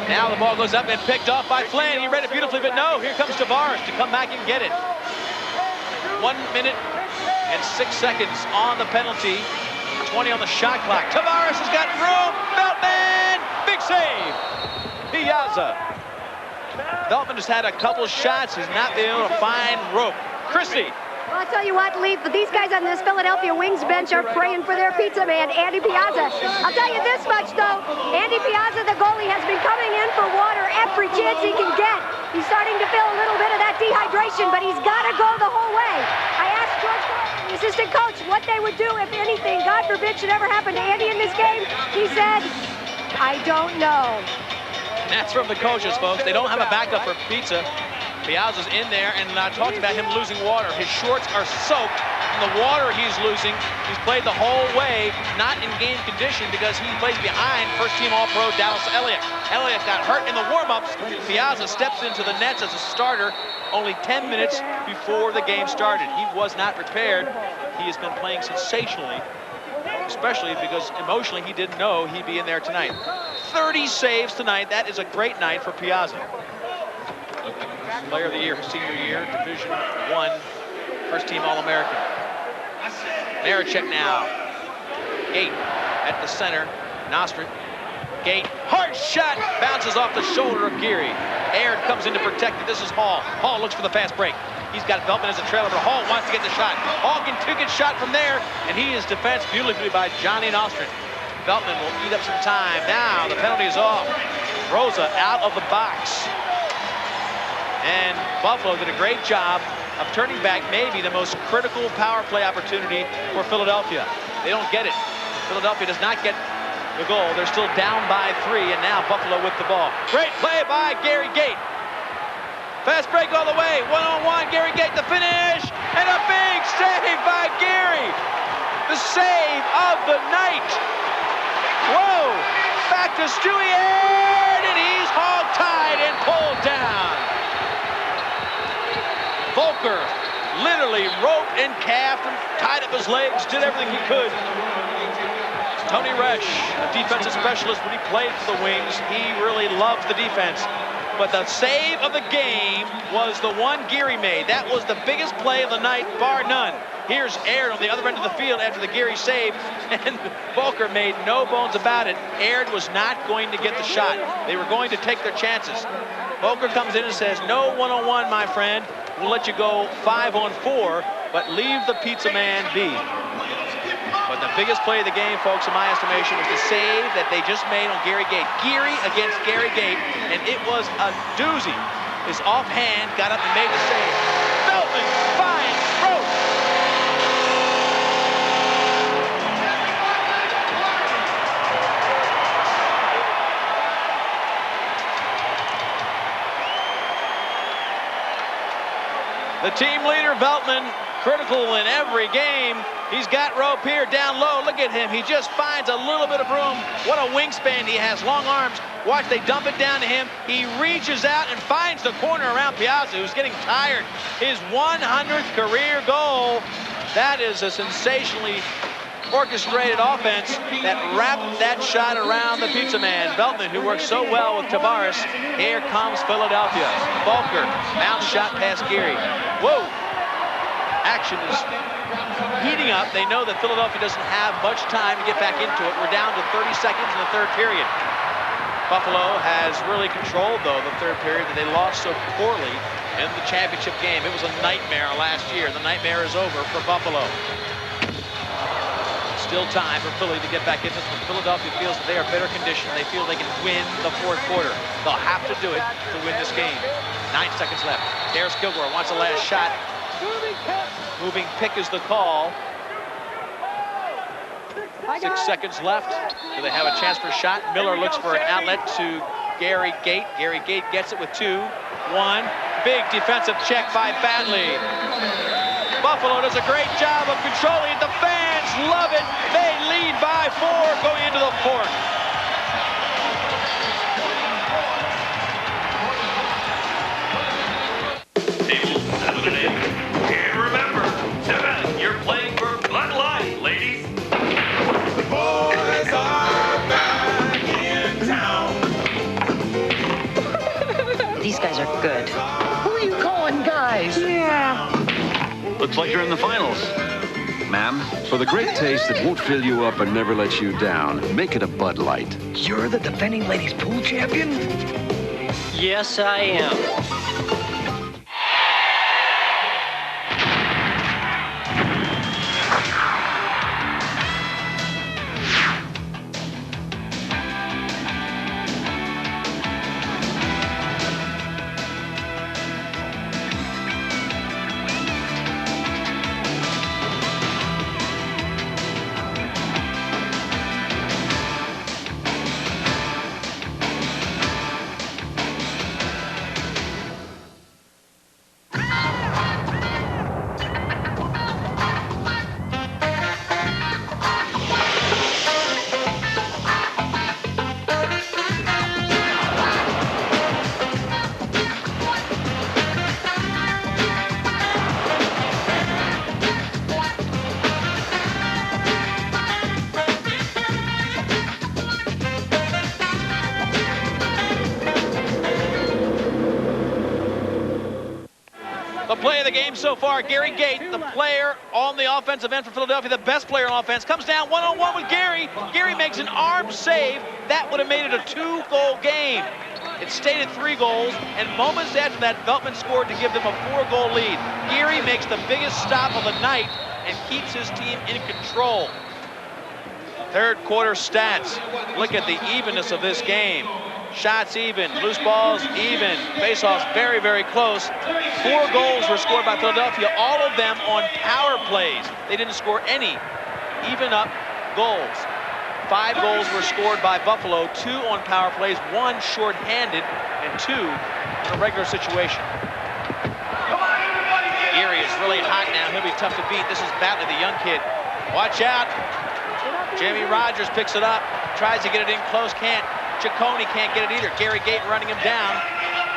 Now the ball goes up and picked off by Flynn. He read it beautifully, but no, here comes Tavares to come back and get it. 1 minute and 6 seconds on the penalty. 20 on the shot clock. Tavares has got room. Veltman, big save. Piazza. Veltman has had a couple shots. He's not been able to find rope. Chrissy. Well, I'll tell you what, Lee, these guys on this Philadelphia Wings bench are praying for their pizza man, Andy Piazza. I'll tell you this much, though. Andy Piazza, the goalie, has been coming in for water every chance he can get. He's starting to feel a little bit of that dehydration, but he's got to go the whole way. I asked George, the assistant coach, what they would do if anything, God forbid, should ever happen to Andy in this game. He said, I don't know. That's from the coaches, folks. They don't have a backup for pizza. Piazza's in there, and I talked about him losing water. His shorts are soaked from the water he's losing. He's played the whole way, not in game condition, because he plays behind first-team All-Pro Dallas Eliuk. Eliuk got hurt in the warm-ups. Piazza steps into the nets as a starter only 10 minutes before the game started. He was not prepared. He has been playing sensationally, especially because emotionally he didn't know he'd be in there tonight. 30 saves tonight. That is a great night for Piazza. Player of the year, senior year, Division I, first-team All-American. Marichek now. Gait at the center. Nostrin. Gait, hard shot, bounces off the shoulder of Geary. Aird comes in to protect it. This is Hall. Hall looks for the fast break. He's got Veltman as a trailer, but Hall wants to get the shot. Hall can take a shot from there, and he is defensed beautifully by Johnny Nostrin. Veltman will eat up some time. Now the penalty is off. Rosa out of the box. And Buffalo did a great job of turning back maybe the most critical power play opportunity for Philadelphia. They don't get it. Philadelphia does not get the goal. They're still down by 3, and now Buffalo with the ball. Great play by Gary Gait. Fast break all the way. 1-on-1, Gary Gait the finish, and a big save by Gary. The save of the night. Whoa! Back to Stewie Aird, and he's hog-tied and pulled down. Volker literally roped and calved and tied up his legs, did everything he could. Tony Resch, a defensive specialist when he played for the Wings, he really loved the defense. But the save of the game was the one Geary made. That was the biggest play of the night, bar none. Here's Aird on the other end of the field after the Geary save, and Volker made no bones about it. Aird was not going to get the shot. They were going to take their chances. Volker comes in and says, no one-on-one, my friend. We'll let you go 5-on-4, but leave the pizza man be. But the biggest play of the game, folks, in my estimation, was the save that they just made on Gary Gait. Geary against Gary Gait, and it was a doozy. His offhand got up and made the save. Veltman finds rope. The team leader, Veltman, critical in every game. He's got rope here down low. Look at him. He just finds a little bit of room. What a wingspan he has. Long arms. Watch, they dump it down to him. He reaches out and finds the corner around Piazza, who's getting tired. His 100th career goal. That is a sensationally orchestrated offense that wrapped that shot around the pizza man. Veltman, who works so well with Tavares. Here comes Philadelphia. Volker, bounce shot past Geary. Whoa! Action is heating up. They know that Philadelphia doesn't have much time to get back into it. We're down to 30 seconds in the third period. Buffalo has really controlled, though, the third period that they lost so poorly in the championship game. It was a nightmare last year. The nightmare is over for Buffalo. Still time for Philly to get back in this one. Philadelphia feels that they are better conditioned. They feel they can win the fourth quarter. They'll have to do it to win this game. 9 seconds left. There's Kilgore, wants a last shot. Moving pick is the call. 6 seconds left. Do they have a chance for a shot? Miller looks for an outlet to Gary Gait. Gary Gait gets it with 2-1. Big defensive check by Bartley. Buffalo does a great job of controlling it. The fans love it. They lead by 4 going into the 4th. Table 7 and 8. And remember, 7, you're playing for Bloodline, ladies. The boys are back in town. These guys are good. Who are you calling guys? Yeah. Looks like you're in the finals. Ma'am, for the great taste that won't fill you up and never let you down, make it a Bud Light. You're the defending ladies pool champion? Yes, I am. The play of the game so far, Gary Gait, the player on the offensive end for Philadelphia, the best player on offense, comes down one-on-one with Gary. Gary makes an arm save. That would have made it a 2-goal game. It stayed at 3 goals, and moments after that, Veltman scored to give them a 4-goal lead. Gary makes the biggest stop of the night and keeps his team in control. Third quarter stats. Look at the evenness of this game. Shots even, loose balls even, faceoffs very, very close. 4 goals were scored by Philadelphia, all of them on power plays. They didn't score any even up goals. 5 goals were scored by Buffalo, 2 on power plays, 1 short-handed, and 2 in a regular situation. Erie is really hot now. He'll be tough to beat. This is Bartley, the young kid. Watch out. Jamie Rogers picks it up, tries to get it in close, can't. Ciccone can't get it either. Gary Gait running him down,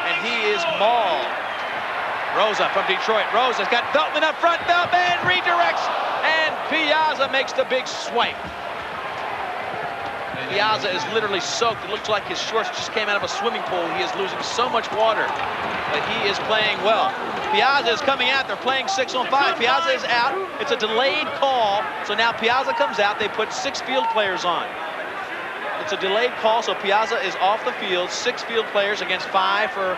and he is mauled. Rosa from Detroit. Rosa's got Veltman up front. Veltman redirects, and Piazza makes the big swipe. Piazza is literally soaked. It looks like his shorts just came out of a swimming pool. He is losing so much water, but he is playing well. Piazza is coming out. They're playing 6-on-5. Piazza is out. It's a delayed call, so now Piazza comes out. They put 6 field players on. It's a delayed call, so Piazza is off the field. 6 field players against 5 for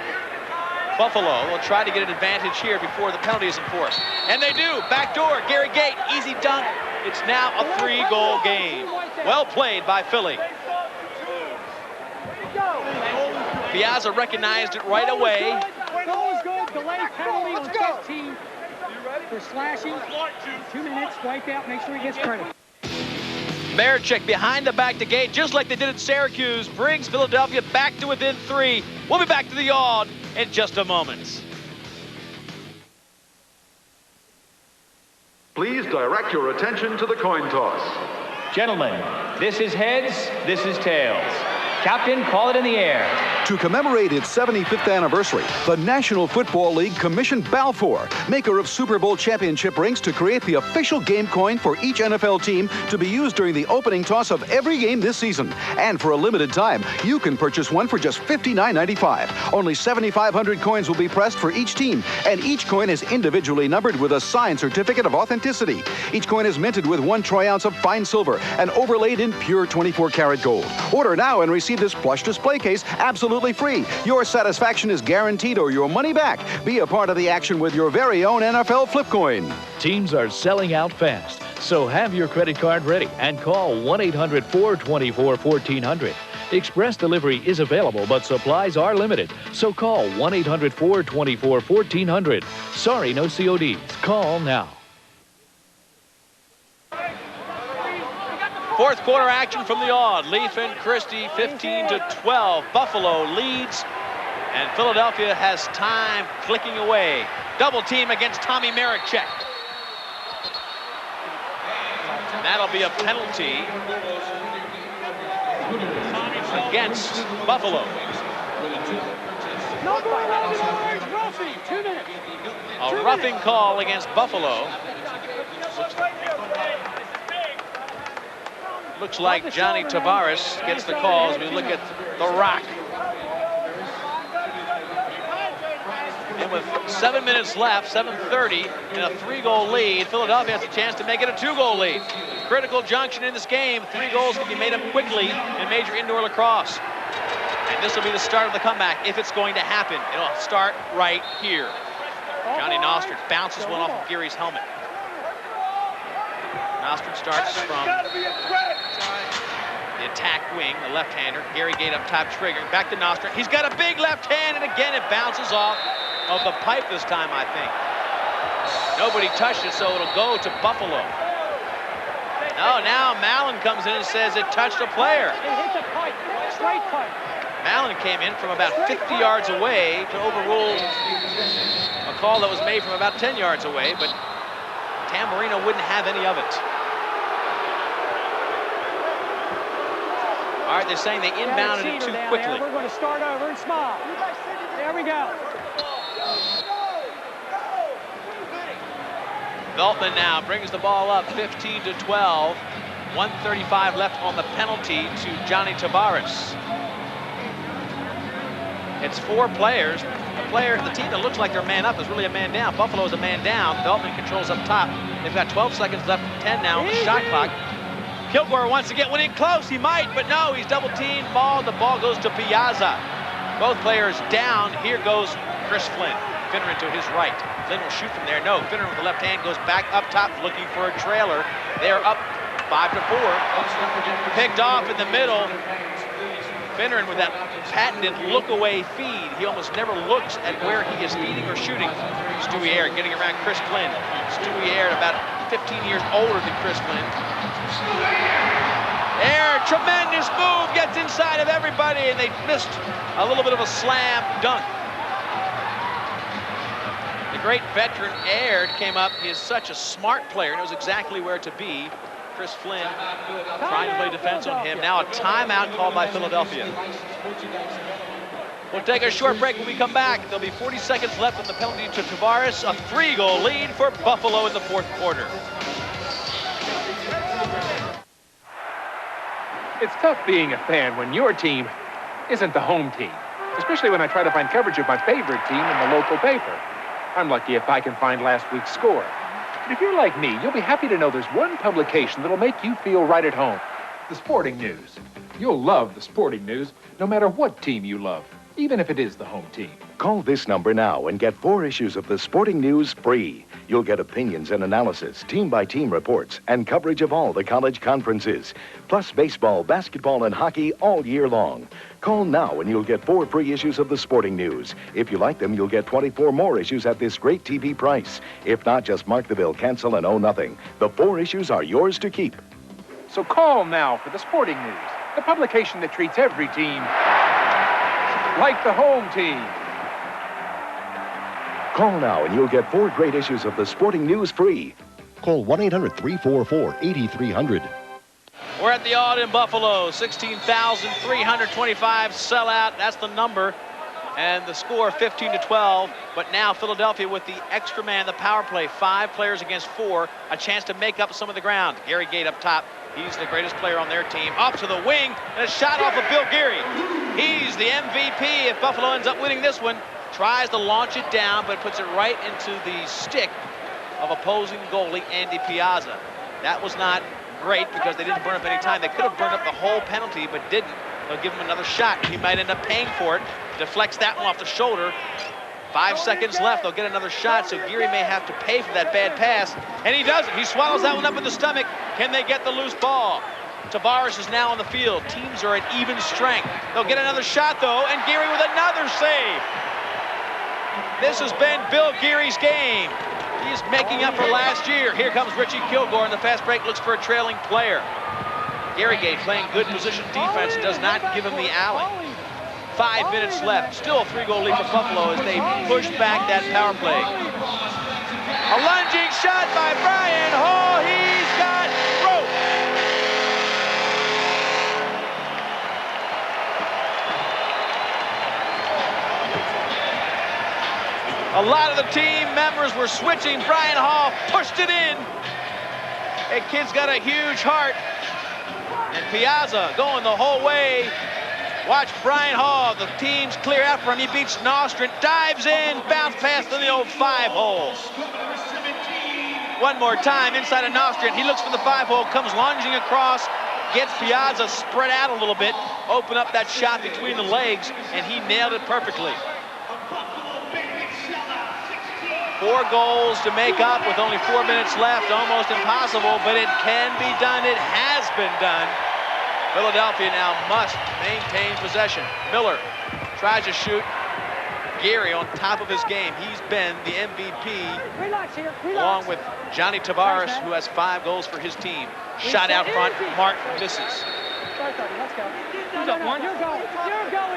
Buffalo. They'll try to get an advantage here before the penalty is enforced. And they do. Backdoor. Gary Gait. Easy dunk. It's now a 3-goal game. Well played by Philly. Piazza recognized it right away. Goal is good. Delayed penalty on 15 for slashing. 2 minutes. Wiped out. Make sure he gets credit. Marichek behind the back to Gait, just like they did at Syracuse, brings Philadelphia back to within 3. We'll be back to the Aud in just a moment. Please direct your attention to the coin toss. Gentlemen, this is heads, this is tails. Captain, call it in the air. To commemorate its 75th anniversary, the National Football League commissioned Balfour, maker of Super Bowl championship rings, to create the official game coin for each NFL team to be used during the opening toss of every game this season. And for a limited time, you can purchase one for just $59.95. Only 7,500 coins will be pressed for each team, and each coin is individually numbered with a signed certificate of authenticity. Each coin is minted with 1 troy ounce of fine silver and overlaid in pure 24-karat gold. Order now and receive this plush display case absolutely free. Your satisfaction is guaranteed or your money back. Be a part of the action with your very own NFL flip coin. Teams are selling out fast, so have your credit card ready and call 1-800-424-1400. Express delivery is available, but supplies are limited, so call 1-800-424-1400. Sorry, no CODs. Call now. Fourth quarter action from the Aud. Leaf and Christie 15-12. Buffalo leads, and Philadelphia has time clicking away. Double team against Tommy Marichek. That'll be a penalty against Buffalo. A roughing call against Buffalo. Looks like Johnny Tavares gets the call as we look at the Rock. And with 7 minutes left, 7:30, and a 3-goal lead, Philadelphia has a chance to make it a 2-goal lead. Critical junction in this game. 3 goals can be made up quickly in Major Indoor Lacrosse. And this will be the start of the comeback if it's going to happen. It'll start right here. Johnny Nostrid bounces one off of Geary's helmet. Nostrid starts from the attack wing, the left-hander. Gary Gait up top triggering. Back to Nostrid. He's got a big left hand, and again it bounces off of the pipe this time, I think. Nobody touched it, so it'll go to Buffalo. No, now Mallon comes in and says it touched a player. It hit the pipe, straight pipe. Mallon came in from about 50 yards away to overrule a call that was made from about 10 yards away, but Tamburino wouldn't have any of it. All right, they're saying they inbounded it too quickly. We're going to start over and smile. There we go. Veltman now brings the ball up 15-12. 1:35 left on the penalty to Johnny Tavares. It's 4 players. The team that looks like they're man up is really a man down. Buffalo is a man down. Veltman controls up top. They've got 12 seconds left from 10 now on the shot clock. Kilgore wants to get one in close. He might, but no, he's double teamed. The ball goes to Piazza. Both players down. Here goes Chris Flynn. Finneran to his right. Flynn will shoot from there. No, Finneran with the left hand goes back up top looking for a trailer. They're up 5-4. Picked off in the middle. Finneran with that patented look-away feed. He almost never looks at where he is feeding or shooting. Stewie Aird getting around Chris Flynn. Stewie Aird about 15 years older than Chris Flynn. Aird, tremendous move, gets inside of everybody, and they missed a little bit of a slam dunk. The great veteran Aird came up. He is such a smart player, knows exactly where to be. Chris Flynn trying to play defense on him. Now a timeout called by Philadelphia. We'll take a short break when we come back. There'll be 40 seconds left on the penalty to Tavares. A 3-goal lead for Buffalo in the fourth quarter. It's tough being a fan when your team isn't the home team, especially when I try to find coverage of my favorite team in the local paper. I'm lucky if I can find last week's score. But if you're like me, you'll be happy to know there's one publication that'll make you feel right at home. The Sporting News. You'll love the Sporting News, no matter what team you love, even if it is the home team. Call this number now and get 4 issues of the Sporting News free. You'll get opinions and analysis, team-by-team reports, and coverage of all the college conferences, plus baseball, basketball, and hockey all year long. Call now and you'll get 4 free issues of the Sporting News. If you like them, you'll get 24 more issues at this great TV price. If not, just mark the bill, cancel, and owe nothing. The 4 issues are yours to keep. So call now for the Sporting News, the publication that treats every team like the home team. Call now and you'll get 4 great issues of the Sporting News free. Call 1-800-344-8300. We're at the Aud in Buffalo. 16,325 sellout. That's the number. And the score 15-12. But now Philadelphia with the extra man, the power play. 5 players against 4. A chance to make up some of the ground. Gary Gait up top. He's the greatest player on their team. Up to the wing. And a shot off of Bill Geary. He's the MVP if Buffalo ends up winning this one. Tries to launch it down, but puts it right into the stick of opposing goalie Andy Piazza. That was not great because they didn't burn up any time. They could have burned up the whole penalty, but didn't. They'll give him another shot. He might end up paying for it. Deflects that one off the shoulder. 5 seconds left. They'll get another shot, so Geary may have to pay for that bad pass. And he doesn't. He swallows that one up in the stomach. Can they get the loose ball? Tavares is now on the field. Teams are at even strength. They'll get another shot, though, and Geary with another save. This has been Bill Geary's game. He's making up for last year. Here comes Richie Kilgore, and the fast break looks for a trailing player. Gait playing good position defense does not give him the alley. 5 minutes left. Still a 3-goal lead for Buffalo as they push back that power play. A lunging shot by Brian Hall. He's got rope. A lot of the team members were switching. Brian Hall pushed it in. That kid's got a huge heart. And Piazza going the whole way. Watch Brian Hall. The team's clear out for him. He beats Nostrand, dives in, bounce past in the old 5-hole. One more time inside of Nostrand. He looks for the 5-hole, comes lunging across, gets Piazza spread out a little bit, open up that shot between the legs, and he nailed it perfectly. 4 goals to make up with only 4 minutes left. Almost impossible, but it can be done. It has been done. Philadelphia now must maintain possession. Miller tries to shoot. Gary on top of his game. He's been the MVP along with Johnny Tavares, who has 5 goals for his team. Shot out front. Martin misses. Let's go. Who's up one? You're going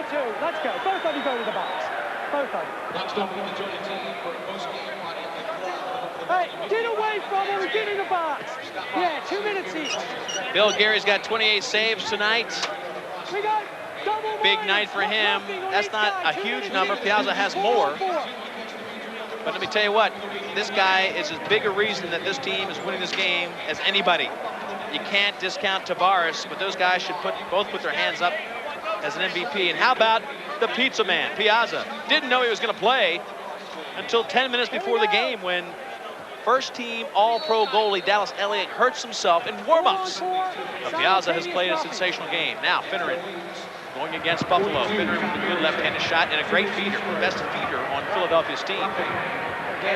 too. Let's go. Both of you go to the box. Both of you. Next up, we'll join the team for postgame. Hey, get away from him and get in the box. Yeah, 2 minutes each. Bill Gary's got 28 saves tonight. We got big night for him. That's not a huge number. Piazza has more. But let me tell you what, this guy is as big a reason that this team is winning this game as anybody. You can't discount Tavares, but those guys should both put their hands up as an MVP. And how about the pizza man, Piazza? Didn't know he was going to play until 10 minutes before the game when first-team All-Pro goalie Dallas Eliuk hurts himself in warm-ups. Piazza has played a sensational game. Now Finneran going against Buffalo. Finneran with a good left-handed shot and a great feeder, the best feeder on Philadelphia's team.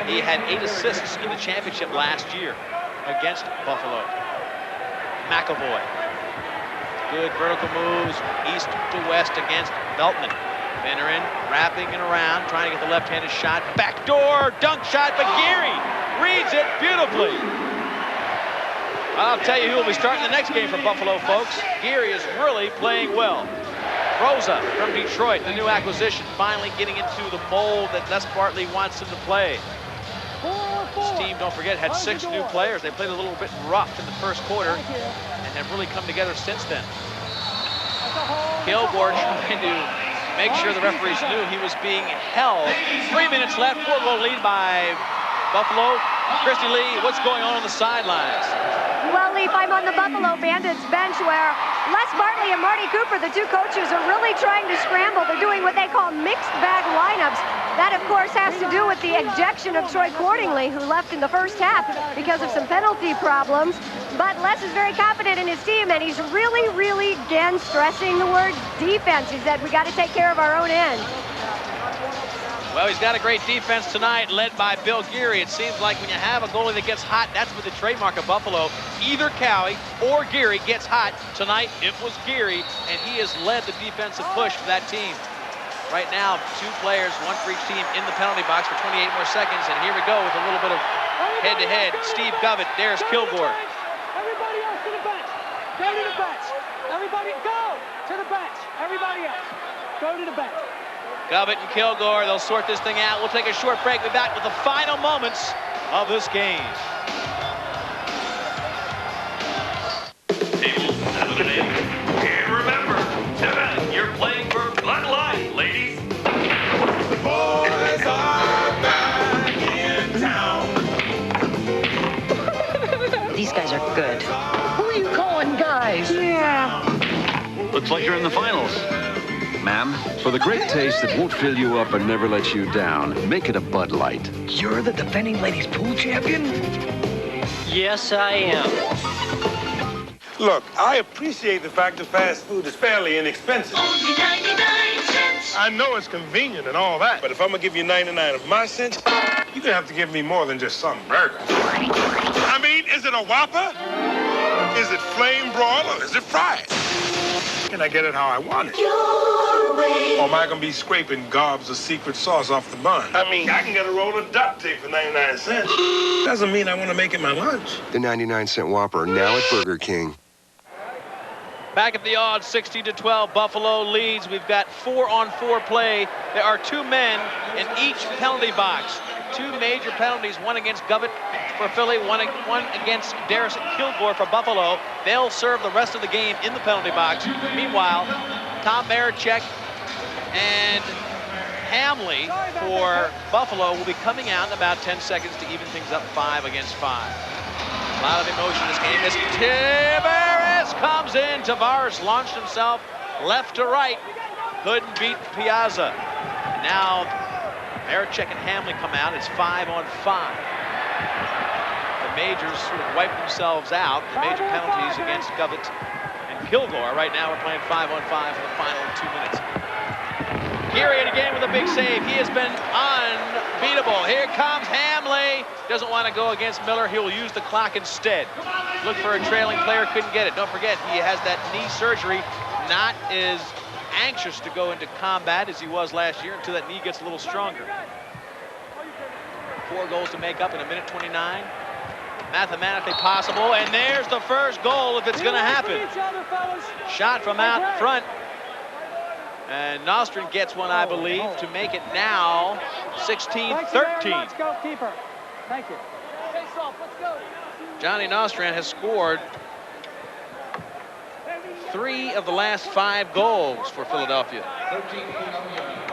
He had 8 assists in the championship last year against Buffalo. McAvoy. Good vertical moves east to west against Veltman. Finneran wrapping it around, trying to get the left-handed shot. Backdoor dunk shot, but Gary reads it beautifully. I'll tell you who will be starting the next game for Buffalo, folks. Gary is really playing well. Rosa from Detroit, the new acquisition, finally getting into the mold that Les Bartley wants him to play. This team, don't forget, had 6 new players. They played a little bit rough in the first quarter and have really come together since then. Kilgore trying to make sure the referees knew he was being held. 3 minutes left, 4-goal lead by Buffalo. Christy Lee, what's going on the sidelines? Well, Leaf, I'm on the Buffalo Bandits bench where Les Bartley and Marty Cooper, the 2 coaches, are really trying to scramble. They're doing what they call mixed bag lineups. That, of course, has to do with the ejection of Troy Cordingley, who left in the first half because of some penalty problems. But Les is very confident in his team, and he's really, again, stressing the word defense. He said, we got to take care of our own end. Well, he's got a great defense tonight, led by Bill Geary. It seems like when you have a goalie that gets hot, that's what the trademark of Buffalo. Either Cowie or Geary gets hot. Tonight, it was Geary, and he has led the defensive push for that team. Right now, 2 players, 1 for each team, in the penalty box for 28 more seconds. And here we go with a little bit of head-to-head. Steve Govett, there's Kilgore. Everybody else to the bench. Go to the bench. Everybody go to the bench. Everybody else, go to the bench. Govett and Kilgore, they'll sort this thing out. We'll take a short break. We'll be back with the final moments of this game. Tables 7 and 8. And remember, 7, you're playing for Bloodline, ladies. The boys are back in town. These guys are good. Who are you calling guys? Yeah. Looks like you're in the finals. Ma'am, for the great taste that won't fill you up and never let you down, make it a Bud Light. You're the defending ladies pool champion? Yes, I am. Look, I appreciate the fact that fast food is fairly inexpensive. Only 99 cents. I know it's convenient and all that, but if I'm gonna give you 99 of my cents, you're gonna have to give me more than just some burger. I mean, is it a Whopper? Is it flame broil or is it fried? Can I get it how I want it? Your way. Or am I gonna be scraping gobs of secret sauce off the bun? I mean, I can get a roll of duct tape for 99 cents. Doesn't mean I want to make it my lunch. The 99-cent Whopper, now at Burger King. Back at the odds, 16-12, Buffalo leads. We've got 4-on-4 play. There are 2 men in each penalty box. 2 major penalties, one against Govett for Philly, one against Darris Kilgore for Buffalo. They'll serve the rest of the game in the penalty box. Meanwhile, Tom Marechek and Hamley for Buffalo will be coming out in about 10 seconds to even things up 5 against 5. A lot of emotion in this game as Tavares comes in. Tavares launched himself left to right. Couldn't beat Piazza. And now Marechek and Hamley come out. It's 5-on-5. The majors sort of wipe themselves out. The major penalties against Govett and Kilgore. Right now we're playing 5-on-5 for the final 2 minutes. Gait again with a big save. He has been unbeatable. Here comes Hamley. Doesn't want to go against Miller. He will use the clock instead. Look for a trailing player. Couldn't get it. Don't forget, he has that knee surgery. Not as anxious to go into combat as he was last year until that knee gets a little stronger. 4 goals to make up in 1:29. Mathematically possible. And there's the first goal if it's going to happen. Shot from out front. And Nostrand gets one, I believe, to make it now 16-13. Goalkeeper. Thank you. Johnny Nostrand has scored 3 of the last 5 goals for Philadelphia.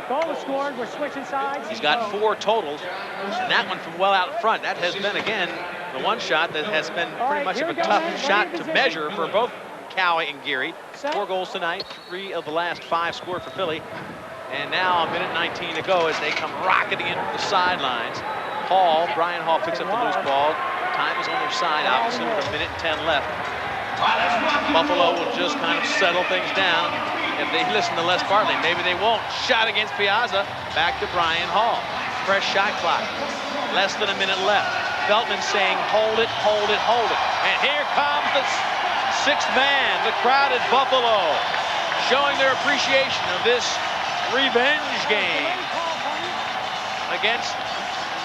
Goal is scored. We're switching sides. He's got 4 totals. And that one from well out front. That has been, again, the one shot that has been pretty much of a tough shot to measure for both Cowie and Gait. 4 goals tonight, 3 of the last 5 scored for Philly. And now 1:19 to go as they come rocketing in from the sidelines. Brian Hall picks up the loose ball. Time is on their side, obviously, with 1:10 left. Buffalo will just kind of settle things down if they listen to Les Bartley. Maybe they won't. Shot against Piazza. Back to Brian Hall. Fresh shot clock. Less than a minute left. Veltman saying, hold it, hold it, hold it. And here comes the 6th man, the crowd at Buffalo, showing their appreciation of this revenge game against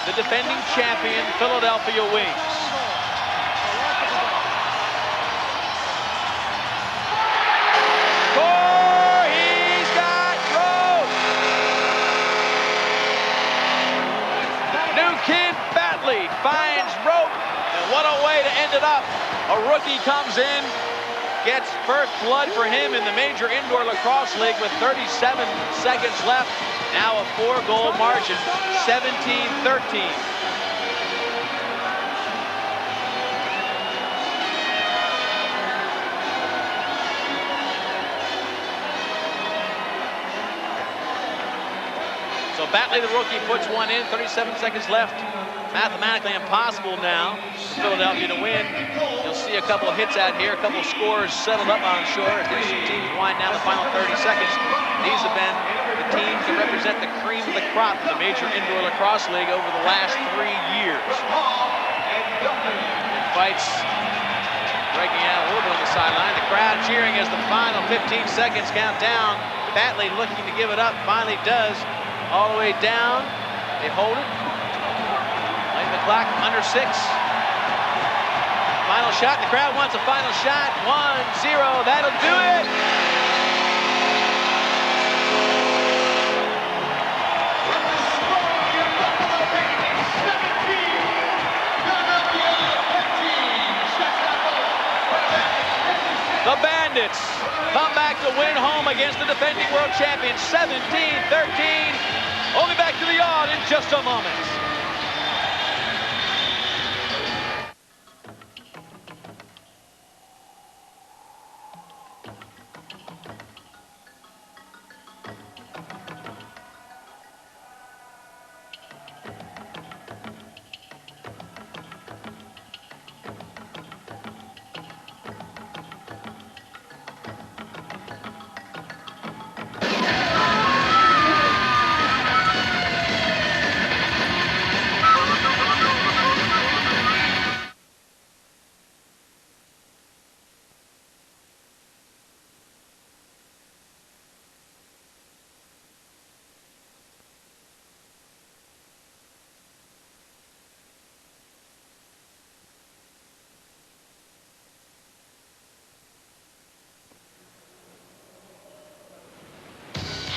the defending champion Philadelphia Wings. Score! He's got rope! New kid Bartley finds rope, and what a way to end it up. A rookie comes in, gets first blood for him in the Major Indoor Lacrosse League with 37 seconds left. Now a 4-goal margin, 17-13. So Bartley, the rookie, puts one in, 37 seconds left. Mathematically impossible now for Philadelphia to win. You'll see a couple of hits out here, a couple of scores settled up on shore as these 2 teams wind down the final 30 seconds. These have been the teams that represent the cream of the crop in the Major Indoor Lacrosse League over the last 3 years. And fights breaking out a little bit on the sideline. The crowd cheering as the final 15 seconds count down. Bartley looking to give it up, finally does. All the way down, they hold it. Playing the clock, under 6. Final shot, the crowd wants a final shot. 1-0, that'll do it. The Bandits come back to win home against the defending world champions, 17-13. We'll be back to the odd in just a moment.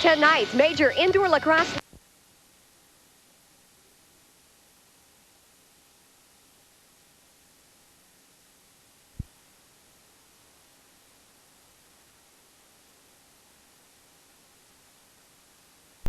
tonight's Major Indoor Lacrosse